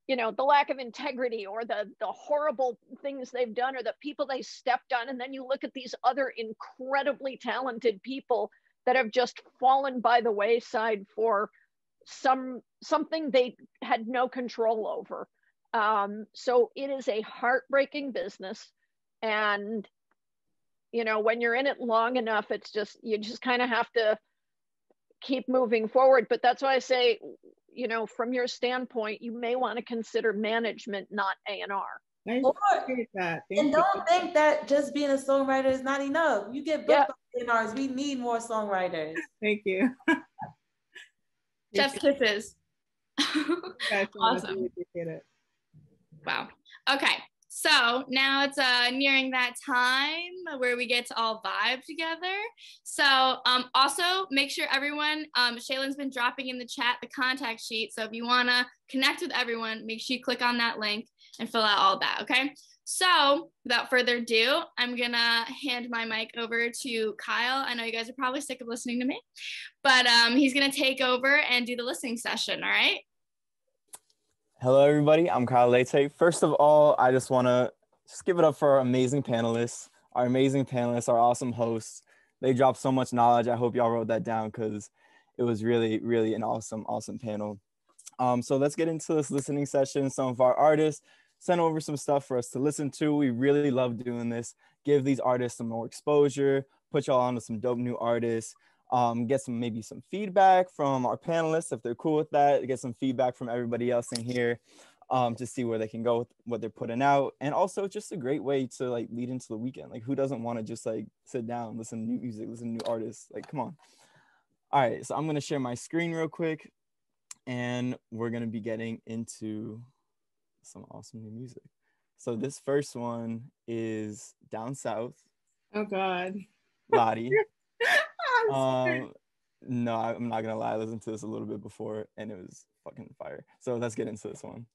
you know, the lack of integrity or the horrible things they've done or the people they stepped on. And then you look at these other incredibly talented people that have just fallen by the wayside for something they had no control over. So it is a heartbreaking business. And, you know, when you're in it long enough, you just kind of have to keep moving forward. But that's why I say, you know, from your standpoint, you may want to consider management, not A&R. I appreciate that. And don't think that just being a songwriter is not enough. You get booked by A&Rs. We need more songwriters. Thank you. Chef's kisses. Awesome. Really appreciate it. Wow. Okay. So now it's nearing that time where we get to all vibe together. So also make sure everyone, Shaylin's been dropping in the chat the contact sheet. So if you want to connect with everyone, make sure you click on that link and fill out all that, okay? So without further ado, I'm gonna hand my mic over to Kyle. I know you guys are probably sick of listening to me, but he's gonna take over and do the listening session, all right? Hello, everybody. I'm Kyle Leite. First of all, I just want to give it up for our amazing panelists, our awesome hosts. They dropped so much knowledge. I hope y'all wrote that down because it was really, really an awesome panel. So let's get into this listening session. Some of our artists sent over some stuff for us to listen to. We really love doing this. Give these artists some more exposure, put y'all onto some dope new artists. Get maybe some feedback from our panelists if they're cool with that. Get some feedback from everybody else in here to see where they can go with what they're putting out. And also just a great way to like lead into the weekend. Like who doesn't want to just like sit down, listen to new music, listen to new artists? Like, come on. All right, so I'm gonna share my screen real quick and we're gonna be getting into some awesome new music. So this first one is Down South. Oh God. Lottie. No, I'm not gonna lie. I listened to this a little bit before and it was fucking fire. So let's get into this one.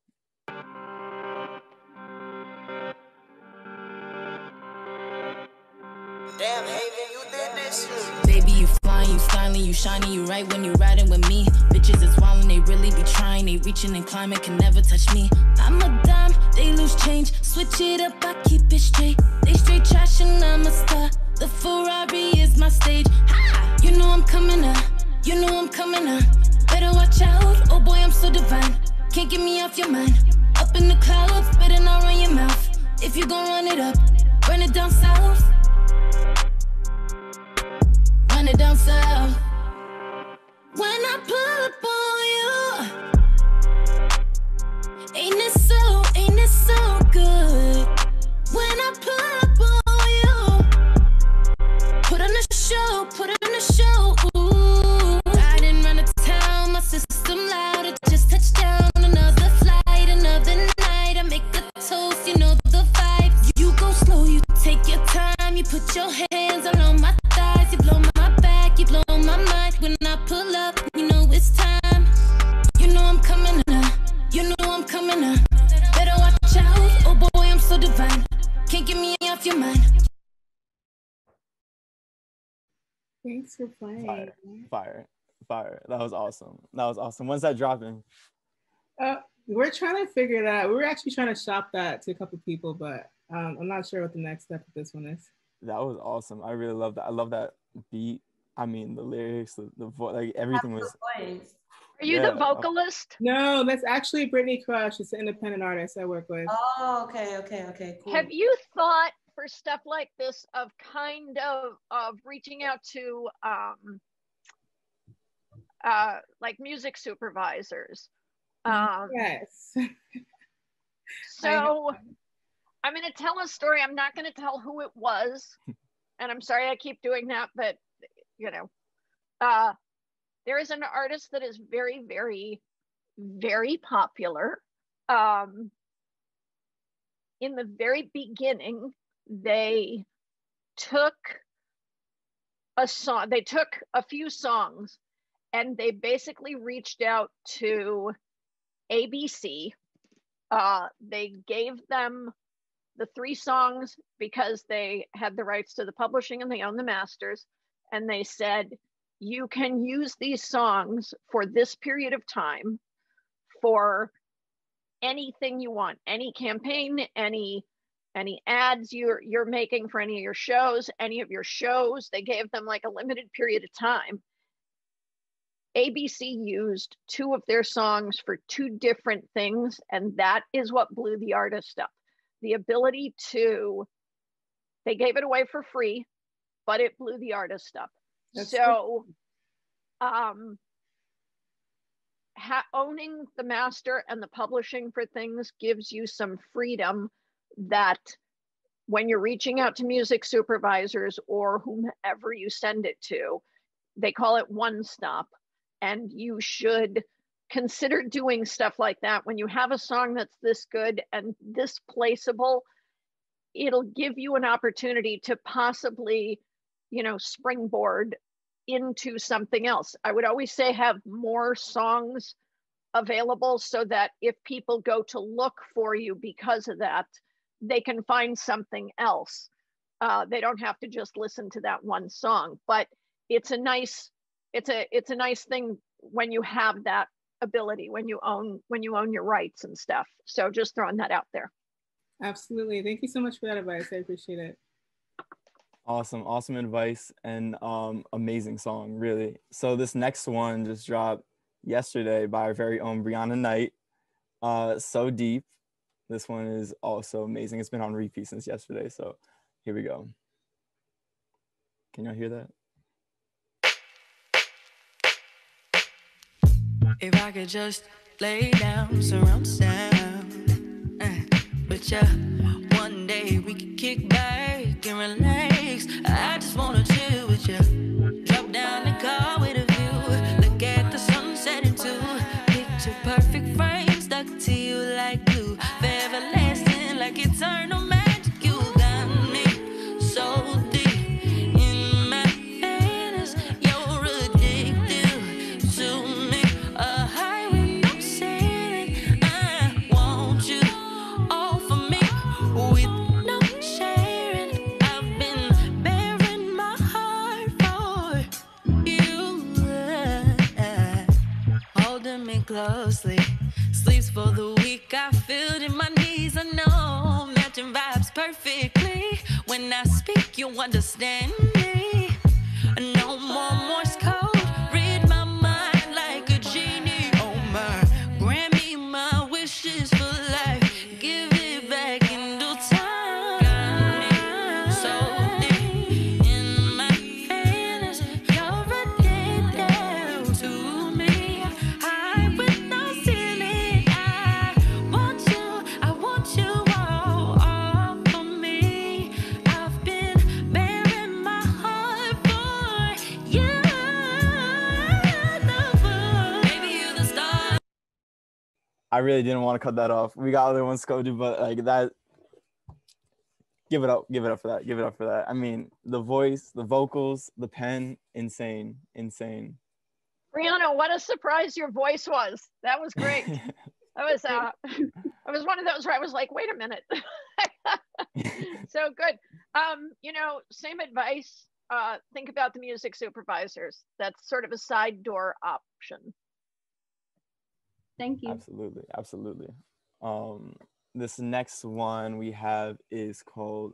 Damn, Haven, you did this shit. Baby, you flying, you styling, you shining, you right when you riding with me. Bitches is wildin', they really be trying, they reaching and climbing, can never touch me. I'm a dime, they lose change, switch it up, I keep it straight. They straight trash and I'm a star. The Ferrari is my stage. Ha! You know I'm coming up. You know I'm coming up. Better watch out. Oh boy, I'm so divine. Can't get me off your mind. Up in the clouds, better not run your mouth. If you gon' run it up, run it down south. Run it down south. When I pull up on you, ain't it so good? When I pull up put on a show, ooh. I didn't run to town, my system loud, it just touched down. Another flight, another night, I make a toast, you know the vibe. You go slow, you take your time, you put your hands all on my thighs, you blow my back, you blow my mind. When I pull up, you know it's time. You know I'm coming up, you know I'm coming up. Better watch out, oh boy, I'm so divine. Can't get me off your mind. Thanks for playing. Fire. That was awesome. When's that dropping? We're trying to figure it out. We were actually trying to shop that to a couple people, but I'm not sure what the next step of this one is. That was awesome. I really love that. I love that beat. I mean, the lyrics, the voice, like everything was. Are you the vocalist? No, that's actually Brittany Crush. It's an independent artist I work with. Oh, okay, cool. Have you thought for stuff like this of kind of reaching out to like music supervisors? Yes. So I'm going to tell a story. I'm not going to tell who it was, and I'm sorry I keep doing that, but you know, there is an artist that is very, very, very popular. In the very beginning, they took a few songs and they basically reached out to ABC. They gave them the 3 songs because they had the rights to the publishing and they own the masters. And they said, you can use these songs for this period of time for anything you want, any campaign, any ads you're making for any of your shows, they gave them like a limited period of time. ABC used 2 of their songs for 2 different things, and that is what blew the artist up. The ability to, they gave it away for free, but it blew the artist up. That's so owning the master and the publishing for things gives you some freedom that when you're reaching out to music supervisors or whomever you send it to, they call it one stop. And you should consider doing stuff like that. When you have a song that's this good and this placeable, it'll give you an opportunity to possibly, you know, springboard into something else. I would always say have more songs available so that if people go to look for you because of that, they can find something else. They don't have to just listen to that one song, but it's a nice thing when you have that ability, when you own your rights and stuff. So just throwing that out there. Absolutely. Thank you so much for that advice. I appreciate it. Awesome advice, and amazing song, really. So this next one just dropped yesterday by our very own Brianna Knight. So Deep. This one is also amazing. It's been on repeat since yesterday. So here we go. Can y'all hear that? If I could just lay down surround sound, but yeah, one day we could kick back and relax. I just wanna chill with you. Drop down the car with a view. Look at the sunset into picture perfect frame stuck to you like glue. Forever lasting like eternal magic. You got me so deep in my fantasy. You're addicted to me. A high with no ceiling. I want you all for me with no sharing. I've been bearing my heart for you. Holding me closely. Sleeps for the weak. I feel it in my knees. I know matching vibes perfectly. When I speak, you understand me. No more Morse code. Read my mind like a genie. Oh my, grant me my wishes for life. Give it back in due time. Got me so deep in my fantasy. You're addicted to me. High with no ceiling. I want you all for me. I've been bearing my heart for you. Baby, you the star. I really didn't want to cut that off. We got other ones to go to, but like that, give it up for that. I mean, the voice, the vocals, the pen, insane. Brianna, what a surprise your voice was. That was great. I was one of those where I was like, wait a minute. So good. You know, same advice. Think about the music supervisors. That's sort of a side door option. Thank you. Absolutely. This next one we have is called,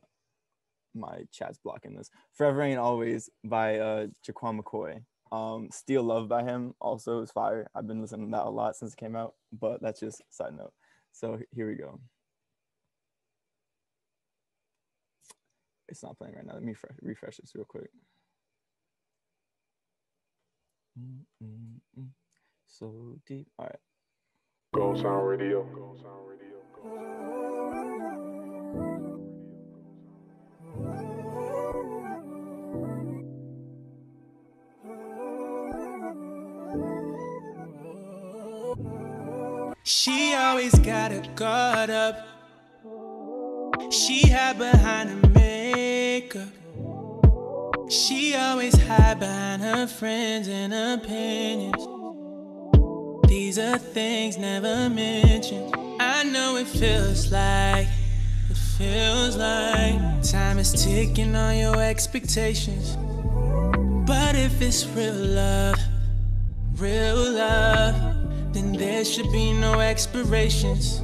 my chat's blocking this, Forever Ain't Always by Jaquan McCoy. Steal Love by him also is fire. I've been listening to that a lot since it came out, but that's just a side note. So here we go. It's not playing right now. Let me refresh this real quick. So deep. All right. Go Sound Radio. She always got her guard up. She hide behind her makeup. She always hide behind her friends and opinions. These are things never mentioned. I know it feels like time is ticking on your expectations. But if it's real love, then there should be no expirations.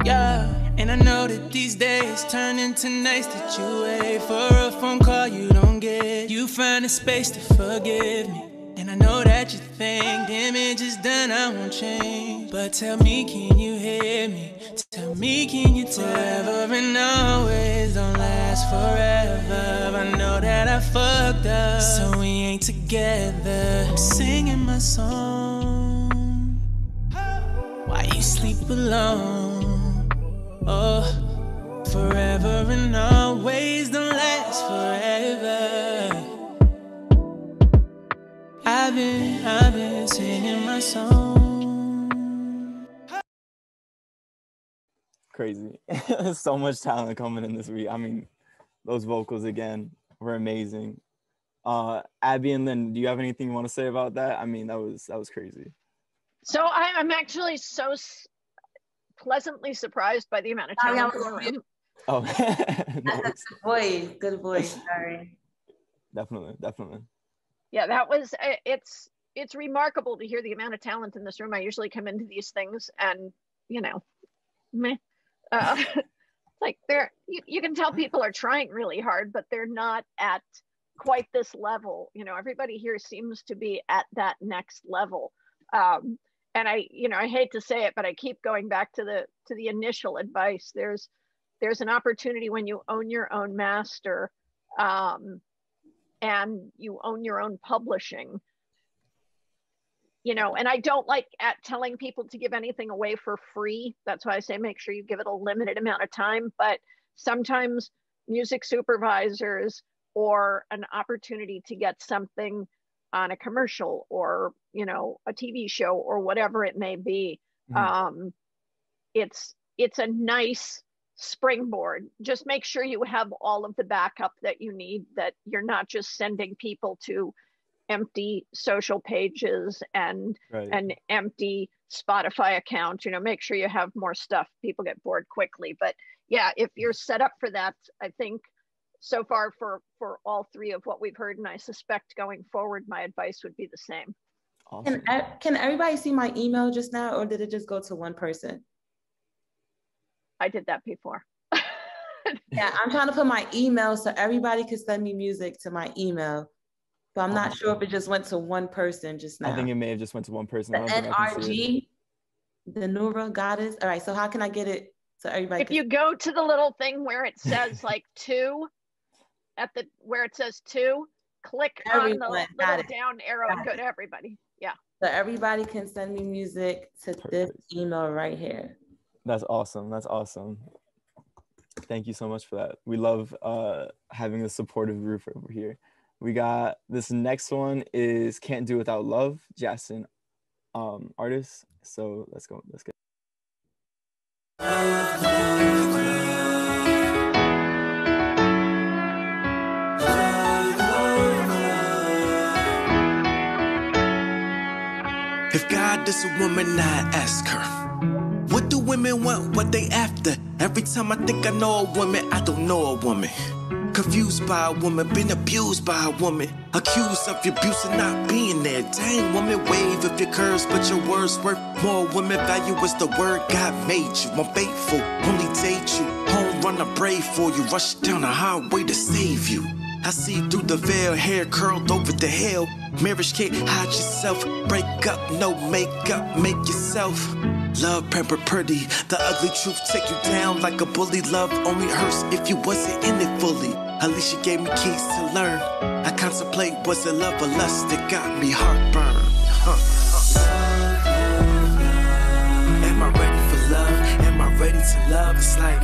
Yeah, and I know that these days turn into nights that you wait for a phone call you don't get. You find a space to forgive me, and I know that you think damage is done, I won't change. But tell me, can you hear me? Tell me, can you tell? Forever and always don't last forever. I know that I fucked up, so we ain't together. I'm singing my song while you sleep alone. Oh, forever and always don't last forever. I've been singing my song. crazy. So much talent coming in this week. I mean, those vocals again were amazing. Abby and Lynn, do you have anything you want to say about that? I mean, that was crazy. So I'm actually so pleasantly surprised by the amount of talent in the room. Oh, no. Good voice. Sorry. Definitely. Yeah, that was it's remarkable to hear the amount of talent in this room. I usually come into these things and meh. Like you can tell people are trying really hard, but they're not at quite this level. Everybody here seems to be at that next level. And I hate to say it, but I keep going back to the initial advice. There's an opportunity when you own your own master, and you own your own publishing. And I don't like at telling people to give anything away for free. That's why I say make sure you give it a limited amount of time. But sometimes music supervisors or an opportunity to get something on a commercial or a TV show or whatever it may be, it's a nice springboard. Just make sure you have all of the backup that you need, that you're not just sending people to empty social pages and an empty Spotify account. Make sure you have more stuff. People get bored quickly. But yeah, if you're set up for that, I think so far for all three of what we've heard, and I suspect going forward, my advice would be the same. Awesome. Can everybody see my email just now, or did it just go to one person? I did that before. Yeah, I'm trying to put my email so everybody could send me music to my email, but I'm not sure if it just went to one person just now. I think it may have just went to one person. The NRG, the Nura Goddess. All right, so how can I get it so everybody? If you go to the little thing where it says like two, where it says two, click on the little down arrow and go to everybody. Yeah. So everybody can send me music to this email right here. That's awesome. Thank you so much for that. We love having a supportive group over here. We got this next one is Can't Do Without Love, Jackson artist. So let's go. Let's get. If God is a woman, I ask her, what do women want, what they after? Every time I think I know a woman, I don't know a woman. Confused by a woman, been abused by a woman. Accused of your abuse and not being there. Dang, woman, wave if your curves, but your words worth more. Women value is the word God made you. I'm faithful, only date you. Home run, I brave for you. Rush down the highway to save you. I see through the veil, hair curled over the hill. Marriage can't hide yourself. Break up, no makeup, make yourself. Love pampered pretty. The ugly truth take you down like a bully. Love only hurts if you wasn't in it fully. At least she gave me keys to learn. I contemplate, was it love or lust that got me heartburn? Am I ready for love? Am I ready to love? It's like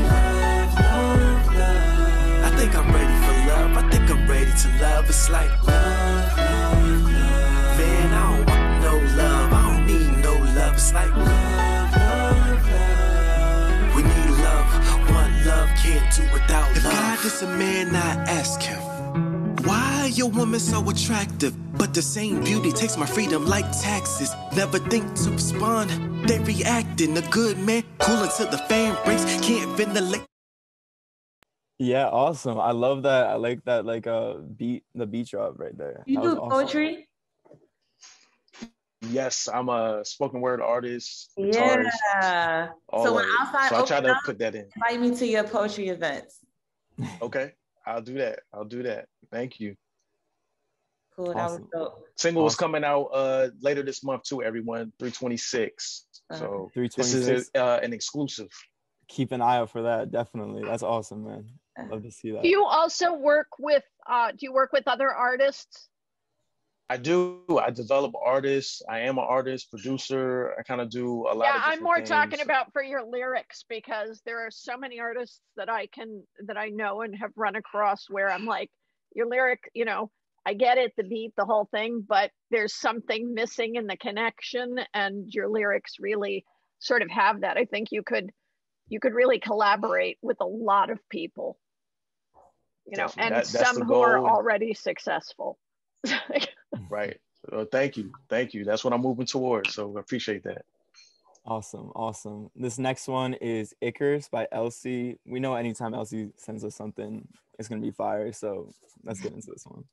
I think I'm ready for love. I think I'm ready to love. It's like man, I don't want no love. I don't need no love. It's like we need love. One love can't do without love. If God is a man, I ask him, why your woman so attractive? But the same beauty takes my freedom like taxes. Never think to respond. They reacting. A good man cool until the fan breaks. Can't ventilate. Yeah, awesome. I love that. I like that, like the beat drop right there. You do poetry? Yes, I'm a spoken word artist. Yeah. Guitarist, so when outside, so I try to put that in. Invite me to your poetry events. Okay, I'll do that. Thank you. Cool. That was dope. Single is coming out later this month too. Everyone, 326. So 326. This is an exclusive. Keep an eye out for that. Definitely. That's awesome, man. Love to see that. Do you also work with other artists? I do. I develop artists. I am an artist, producer. I kind of do a lot of different I'm more things. talking about for your lyrics, because there are so many artists that I know and have run across where I'm like, your lyric, I get it, the beat, the whole thing, but there's something missing in the connection, and your lyrics really sort of have that. I think you could you could really collaborate with a lot of people, you know, Definitely. and That's some the who are goal. already successful. Right. Thank you. Thank you. That's what I'm moving towards. So I appreciate that. Awesome. Awesome. This next one is Icarus by Elsie. We know anytime Elsie sends us something, it's going to be fire. So let's get into this one.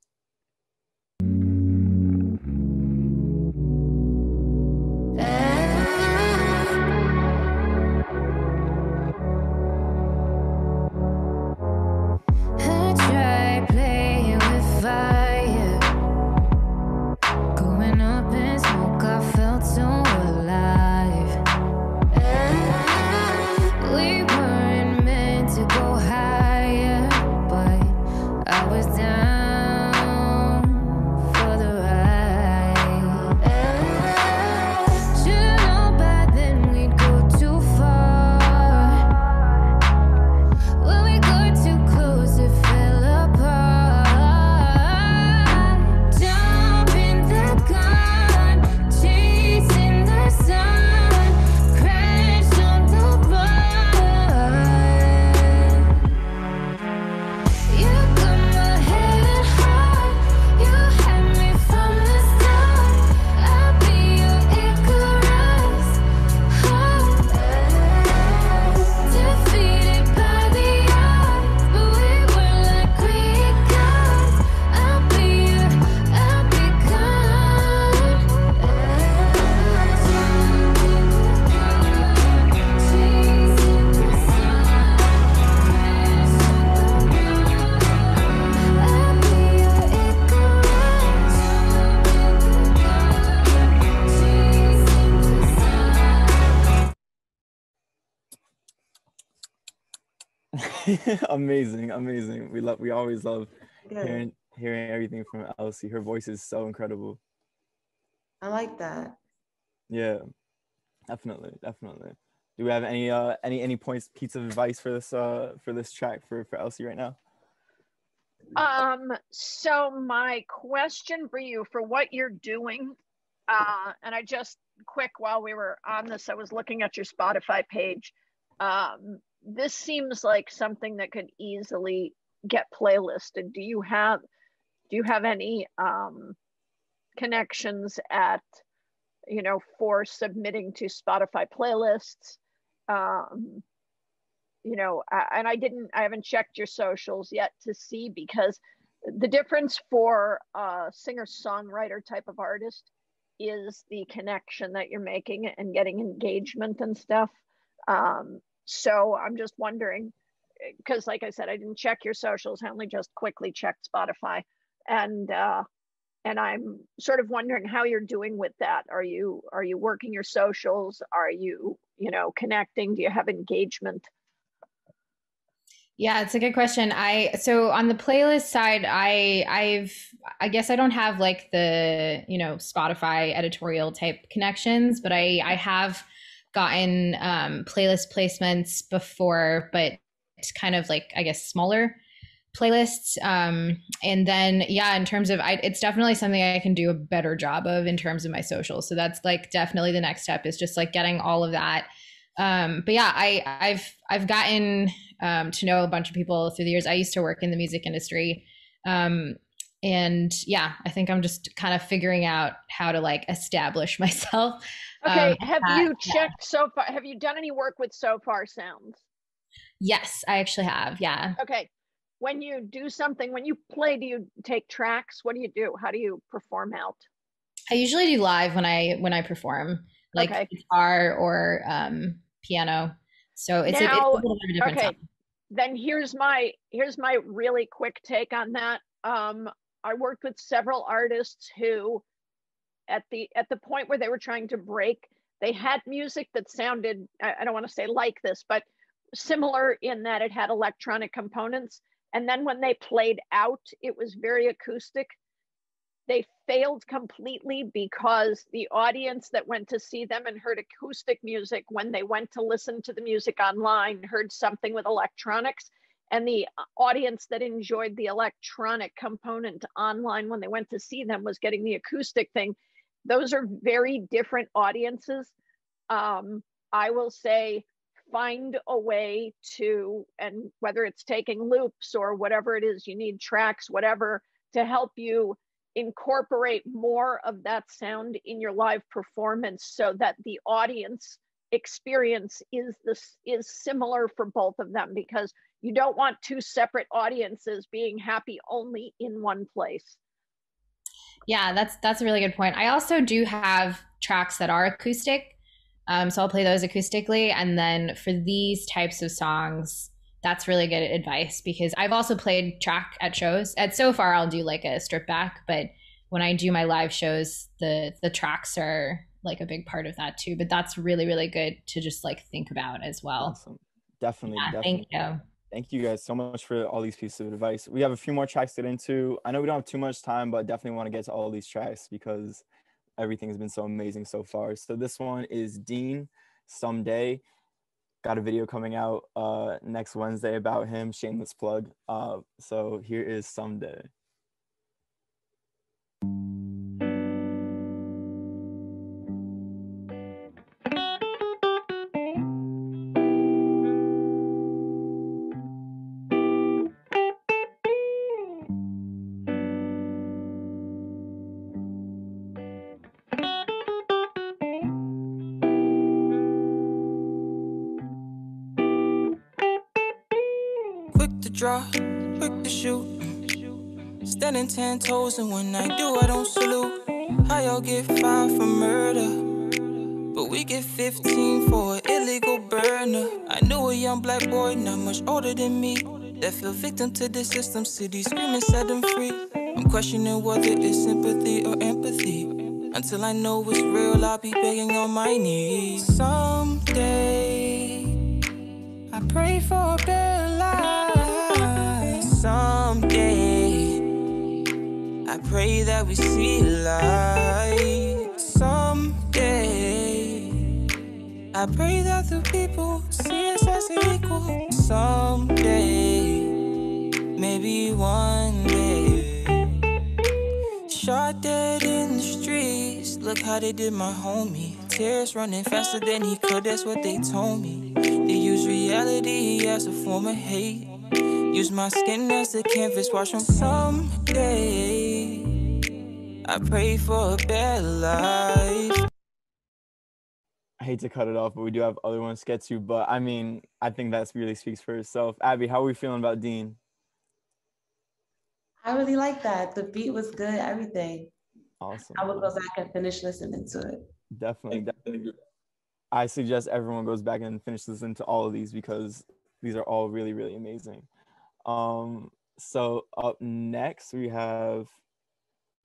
Amazing. We always love hearing everything from Elsie. Her voice is so incredible. I like that. Yeah, definitely. Do we have any points, piece of advice for this track for Elsie right now? So my question for you, for what you're doing, and I just quick while we were on this, I was looking at your Spotify page. This seems like something that could easily get playlisted. Do you have any connections at, you know, for submitting to Spotify playlists? You know, and I haven't checked your socials yet to see, because the difference for a singer-songwriter type of artist is the connection that you're making and getting engagement and stuff. So I'm just wondering, because like I said, I didn't check your socials. I only just quickly checked Spotify, and I'm sort of wondering how you're doing with that. Are you working your socials? Are you connecting? Do you have engagement? Yeah, it's a good question. So on the playlist side, I guess I don't have like the, Spotify editorial type connections, but I have gotten playlist placements before, but it's kind of like, I guess, smaller playlists. And then, yeah, in terms of, it's definitely something I can do a better job of in terms of my socials. So that's like definitely the next step, is just like getting all of that. But yeah, I've gotten to know a bunch of people through the years. I used to work in the music industry. And yeah, I think I'm just kind of figuring out how to like establish myself. Okay. Have you checked so far? Have you done any work with So Far Sounds? Yes, I actually have. Yeah. Okay. When you do something, when you play, do you take tracks? What do you do? How do you perform out? I usually do live when I perform, like guitar or piano. So it's a little bit of a different sound. Then here's my really quick take on that. I worked with several artists who, at the point where they were trying to break, they had music that sounded, I don't want to say like this, but similar in that it had electronic components. And then when they played out, it was very acoustic. They failed completely because the audience that went to see them and heard acoustic music, when they went to listen to the music online, heard something with electronics. And the audience that enjoyed the electronic component online when they went to see them was getting the acoustic thing. Those are very different audiences. I will say find a way to, and whether it's taking loops or whatever it is, you need tracks, whatever, to help you incorporate more of that sound in your live performance so that the audience experience is similar for both of them, because you don't want two separate audiences being happy only in one place. Yeah, that's a really good point. I also do have tracks that are acoustic. So I'll play those acoustically. And then for these types of songs, that's really good advice, because I've also played track at shows. At So Far, I'll do like a strip back, but when I do my live shows, the tracks are like a big part of that too. But that's really, really good to just like think about as well. Awesome. Definitely. Yeah, definitely. thank you. Thank you guys so much for all these pieces of advice. We have a few more tracks to get into. I know we don't have too much time, but definitely want to get to all these tracks because everything has been so amazing so far. So this one is Dean, Someday. Got a video coming out next Wednesday about him, shameless plug. So here is Someday. Draw, quick to shoot. Standing 10 toes, and when I do, I don't salute. How y'all get 5 for murder, but we get 15 for an illegal burner. I knew a young black boy, not much older than me, that fell victim to the system. City screaming, set them free. I'm questioning whether it's sympathy or empathy. Until I know it's real, I'll be begging on my knees. Someday, I pray for a better life. Someday, I pray that we see light. Someday, I pray that the people see us as equal. Someday, maybe one day. Shot dead in the streets, look how they did my homie. Tears running faster than he could, that's what they told me. They use reality as a form of hate. Use my skin as a canvas, watch them. Someday, I pray for a better life. I hate to cut it off, but we do have other ones to get to. But I mean, I think that really speaks for itself. Abby, how are we feeling about Dean? I really like that. The beat was good, everything. Awesome. I will go back and finish listening to it. Definitely. I suggest everyone goes back and finish listening to all of these because these are all really, really amazing. So up next we have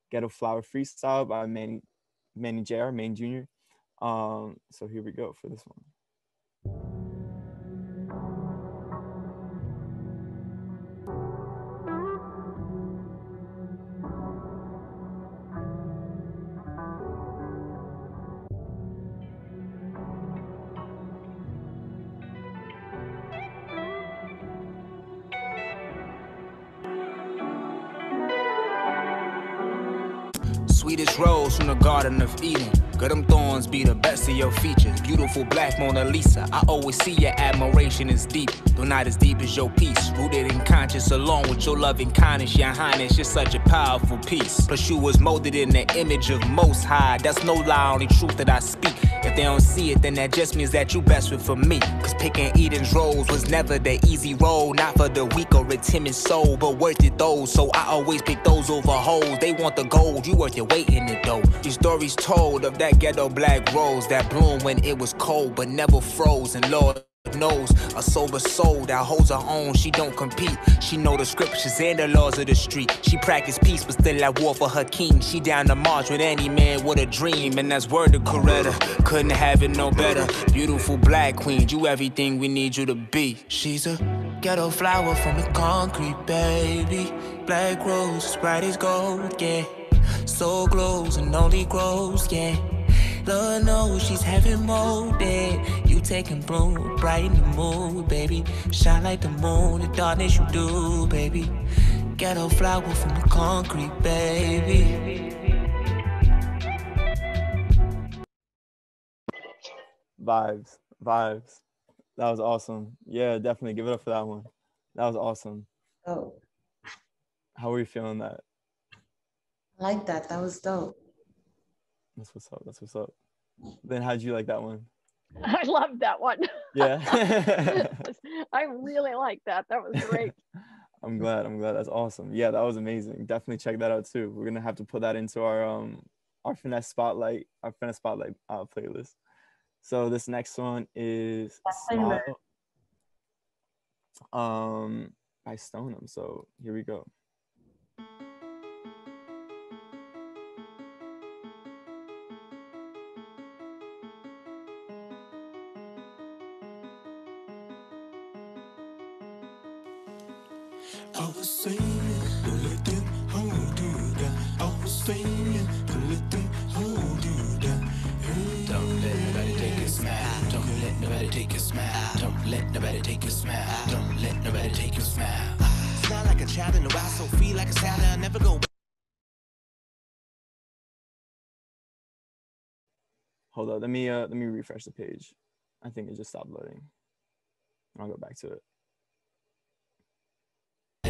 Ghetto Flower Freestyle by Manny Jr. So here we go for this one. Sweetest rose from the Garden of Eden. Good them thorns be the best of your features. Beautiful black Mona Lisa. I always see your admiration is deep, though not as deep as your peace. Rooted in conscience along with your loving kindness, your highness. You're such a powerful piece. Plus you was molded in the image of Most High. That's no lie, only truth that I speak. If they don't see it, then that just means that you best fit for me. Cause picking Eden's rose was never the easy road. Not for the weak or a timid soul, but worth it though. So I always pick those over hoes. They want the gold, you worth your weight in it though. These stories told of that ghetto black rose that bloomed when it was cold but never froze. And Lord knows a sober soul that holds her own. She don't compete. She know the scriptures and the laws of the street. She practice peace but still at war for her king. She down to march with any man with a dream. And that's word to Coretta. Couldn't have it no better. Beautiful black queen, you everything we need you to be. She's a ghetto flower from the concrete, baby. Black rose, bright as gold, yeah. So glows and only grows, yeah. Lord knows she's heaven molded. You taking bloom, brighten the mood, baby. Shine like the moon, the darkness you do, baby. Ghetto flower from the concrete, baby. Vibes. That was awesome. Yeah, definitely give it up for that one. That was awesome. Oh, How were you feeling that? I like that. That was dope. That's what's up. That's what's up. Then how'd you like that one? I loved that one. Yeah. I really like that. That was great. I'm glad. That's awesome. Yeah, that was amazing. Definitely check that out too. We're gonna have to put that into our Finesse Spotlight, playlist. So this next one is Smile, by Stoneham. So here we go. I was singing, looking, hold you down. I was singing, looking, hold you down. Don't let nobody take your smile. Don't let nobody take your smile. Don't let nobody take your smile. Don't let nobody take your smile. It's not like a child in the wild, so free like a sound. I'll never go back. Hold on, let me refresh the page. I think it just stopped loading. I'll go back to it.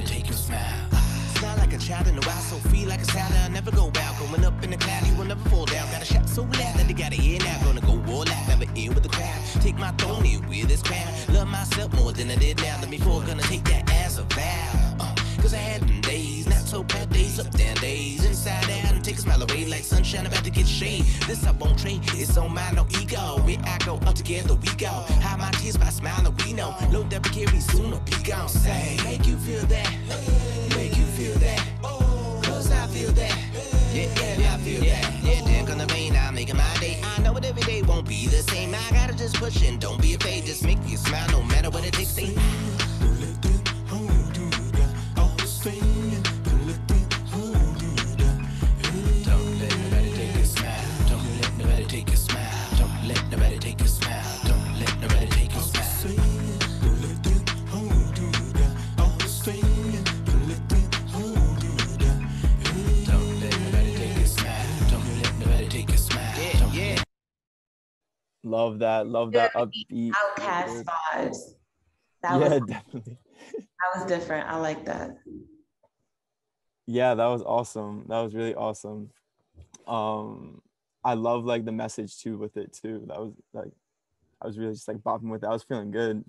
Take your smile. It's not like a child in the wild, so free like a sound. I'll never go out. Going up in the cloud, you will never fall down. Got a shot so loud that they got it in now. Gonna go all out, never in with the crowd. Take my throne here with this crown. Love myself more than I did now. Let me fall, gonna take that as a vow. Cause I had them days, not so bad days, up down days. Inside out and take a smile away like sunshine about to get shade. This I won't trade, it's on mine, no ego. Where I go, up together we go. Hide my tears by smiling, we know. Load that carry sooner, be gone. Say, make you feel that, make you feel that. Cause I feel that, yeah, I feel that. Yeah, they're gonna rain, I'm making my day. I know it every day won't be the same. I gotta just push and don't be afraid. Just make me smile no matter what it takes. Say, Love that upbeat. Outcast vibes. Definitely. That was different. I like that. Yeah, that was awesome. That was really awesome. I love like the message too with it too. That was like, I was really just like bopping with it. I was feeling good.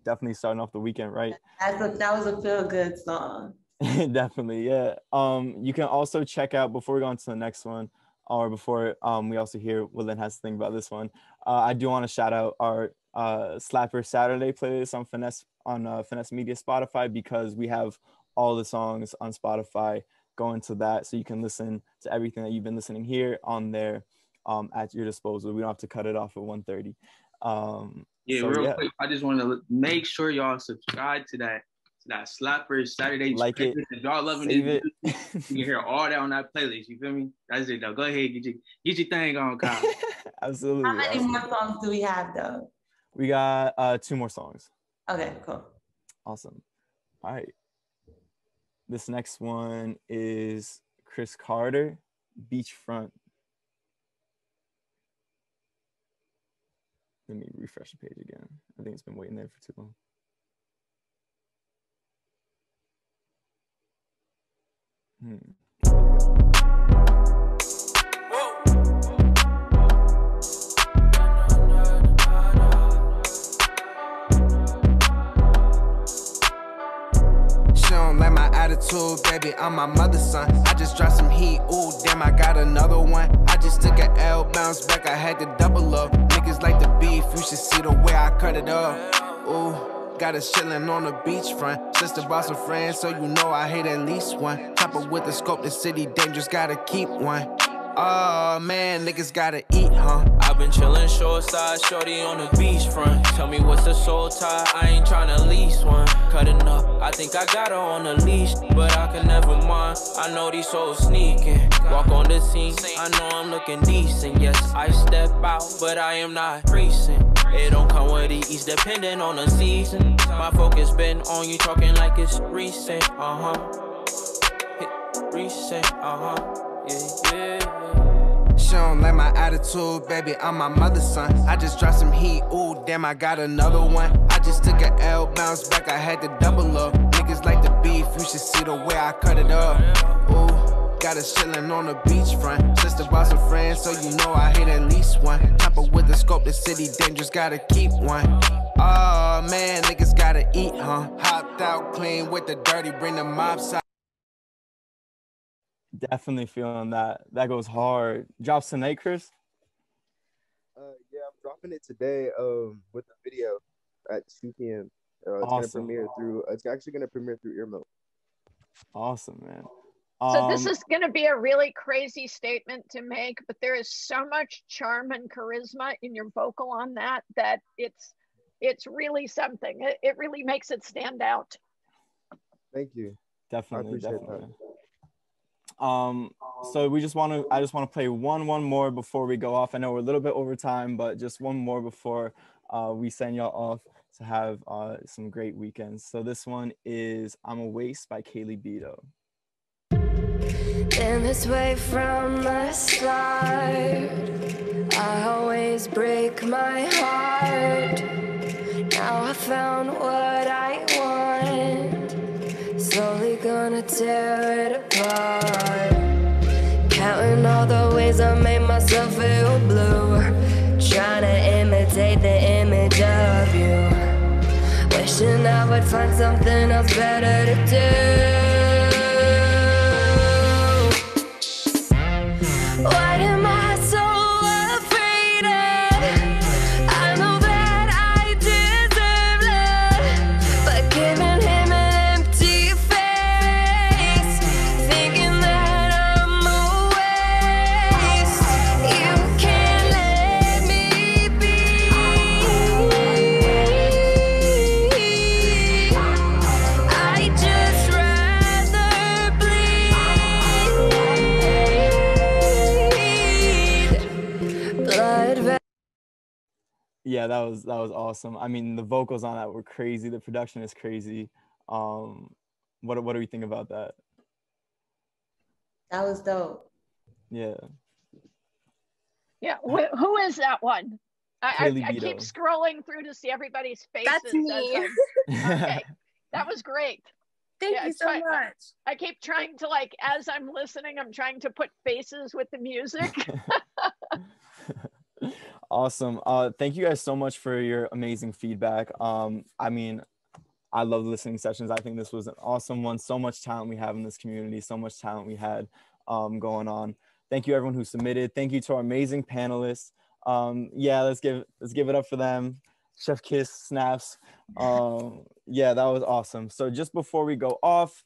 Definitely starting off the weekend right. That was a feel good song. Definitely, yeah. You can also check out, before we go on to the next one, or before we also hear what Lynn has to think about this one, I do want to shout out our Slapper Saturday playlist on Finessed Media Spotify, because we have all the songs on Spotify going to that, so you can listen to everything that you've been listening here on there at your disposal. We don't have to cut it off at 1:30. Quick, I just want to make sure y'all subscribe to that Slapper Saturday. Like it. If y'all loving it, you can hear all that on that playlist. You feel me? That's it though. Go ahead, get your thing on, Kyle. Absolutely. How many more songs do we have though? We got 2 more songs. Okay, cool. Awesome. All right. This next one is Chris Carter, Beachfront. Let me refresh the page again. I think it's been waiting there for too long. She don't like my attitude, baby, I'm my mother's son. I just dropped some heat, ooh, damn, I got another one. I just took an L, bounce back, I had to double up. Niggas like the beef, you should see the way I cut it up. Ooh, got us chillin' on the beachfront. Sister brought some friends, so you know I hate at least one. Chopper with the scope, the city dangerous, gotta keep one. Oh man, niggas gotta eat, huh? I've been chillin' short side, shorty on the beachfront. Tell me what's the soul tie, I ain't tryna lease one. Cutting up, I think I got her on a leash, but I can never mind. I know these souls sneaking. Walk on the scene, I know I'm looking decent. Yes, I step out, but I am not recent. It don't come with ease, depending on the season. My focus been on you, talking like it's recent. Hit recent, yeah. She don't like my attitude, baby, I'm my mother's son. I just dropped some heat, ooh, damn, I got another one. I just took an L, bounce back, I had to double up. Niggas like the beef, you should see the way I cut it up. Ooh, got us chillin' on the beachfront. Just about some friends, so you know I hit at least one. Chopper with the scope, the city dangerous, gotta keep one. Oh man, niggas gotta eat, huh? Hopped out clean with the dirty, bring the mob side. Definitely feeling that. That goes hard. Drops tonight, Chris? Yeah, I'm dropping it today with the video at 2 p.m. Awesome. It's actually gonna premiere through Earmilk. Awesome, man. So this is going to be a really crazy statement to make, but there is so much charm and charisma in your vocal on that it's really something. It really makes it stand out. Thank you. Definitely, I appreciate definitely. So I just want to play one more before we go off. I know we're a little bit over time, but just one more before we send y'all off to have some great weekends. So this one is I'm a Waste by Kaylee Beto. In this way from the start, I always break my heart. Now I found what I want, slowly gonna tear it apart. Counting all the ways I made myself feel blue, trying to imitate the image of you, wishing I would find something else better to do. What am I so afraid of? I know that I deserve love, but giving him an empty face, thinking that I'm a waste. You can't let me be. I just rather bleed blood. Yeah, that was awesome. I mean, the vocals on that were crazy. The production is crazy. What do we think about that? That was dope. Yeah. Yeah, who is that one? I Kaylee keep Beto. scrolling through to see everybody's faces. That's me. Okay, that was great. Thank you so much. I keep trying to, like, as I'm listening, I'm trying to put faces with the music. Awesome. Thank you guys so much for your amazing feedback. I mean, I love the listening sessions. I think this was an awesome one. So much talent we have in this community, so much talent we had going on. Thank you everyone who submitted. Thank you to our amazing panelists. Yeah, let's give it up for them. Chef Kiss snaps. Yeah, that was awesome. So just before we go off,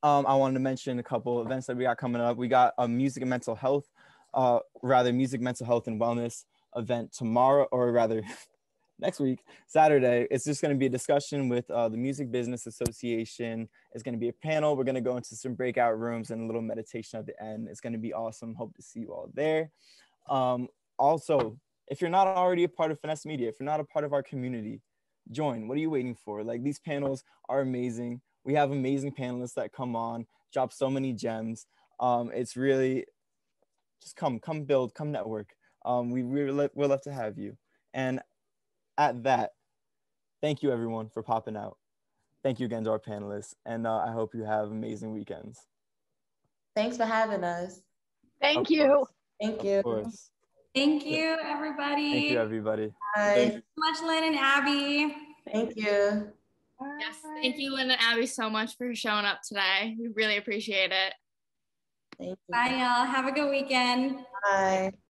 I wanted to mention a couple events that we got coming up. We got a music and mental health and wellness event tomorrow, or rather next week, Saturday. It's just going to be a discussion with the Music Business Association. It's going to be a panel. We're going to go into some breakout rooms and a little meditation at the end. It's going to be awesome. Hope to see you all there. Also, if you're not already a part of Finessed Media, if you're not a part of our community, join. What are you waiting for? Like, these panels are amazing. We have amazing panelists that come on, drop so many gems. It's really, just come build, come network. We'd love to have you. And at that, thank you everyone for popping out. Thank you again to our panelists. And I hope you have amazing weekends. Thanks for having us. Thank you. Thank you. Of course. Thank you, everybody. Thank you, everybody. Bye. Thank you so much, Lynn and Abby. Thank you. Yes, thank you, Lynn and Abby, so much for showing up today. We really appreciate it. Thank you. Bye, y'all. Have a good weekend. Bye.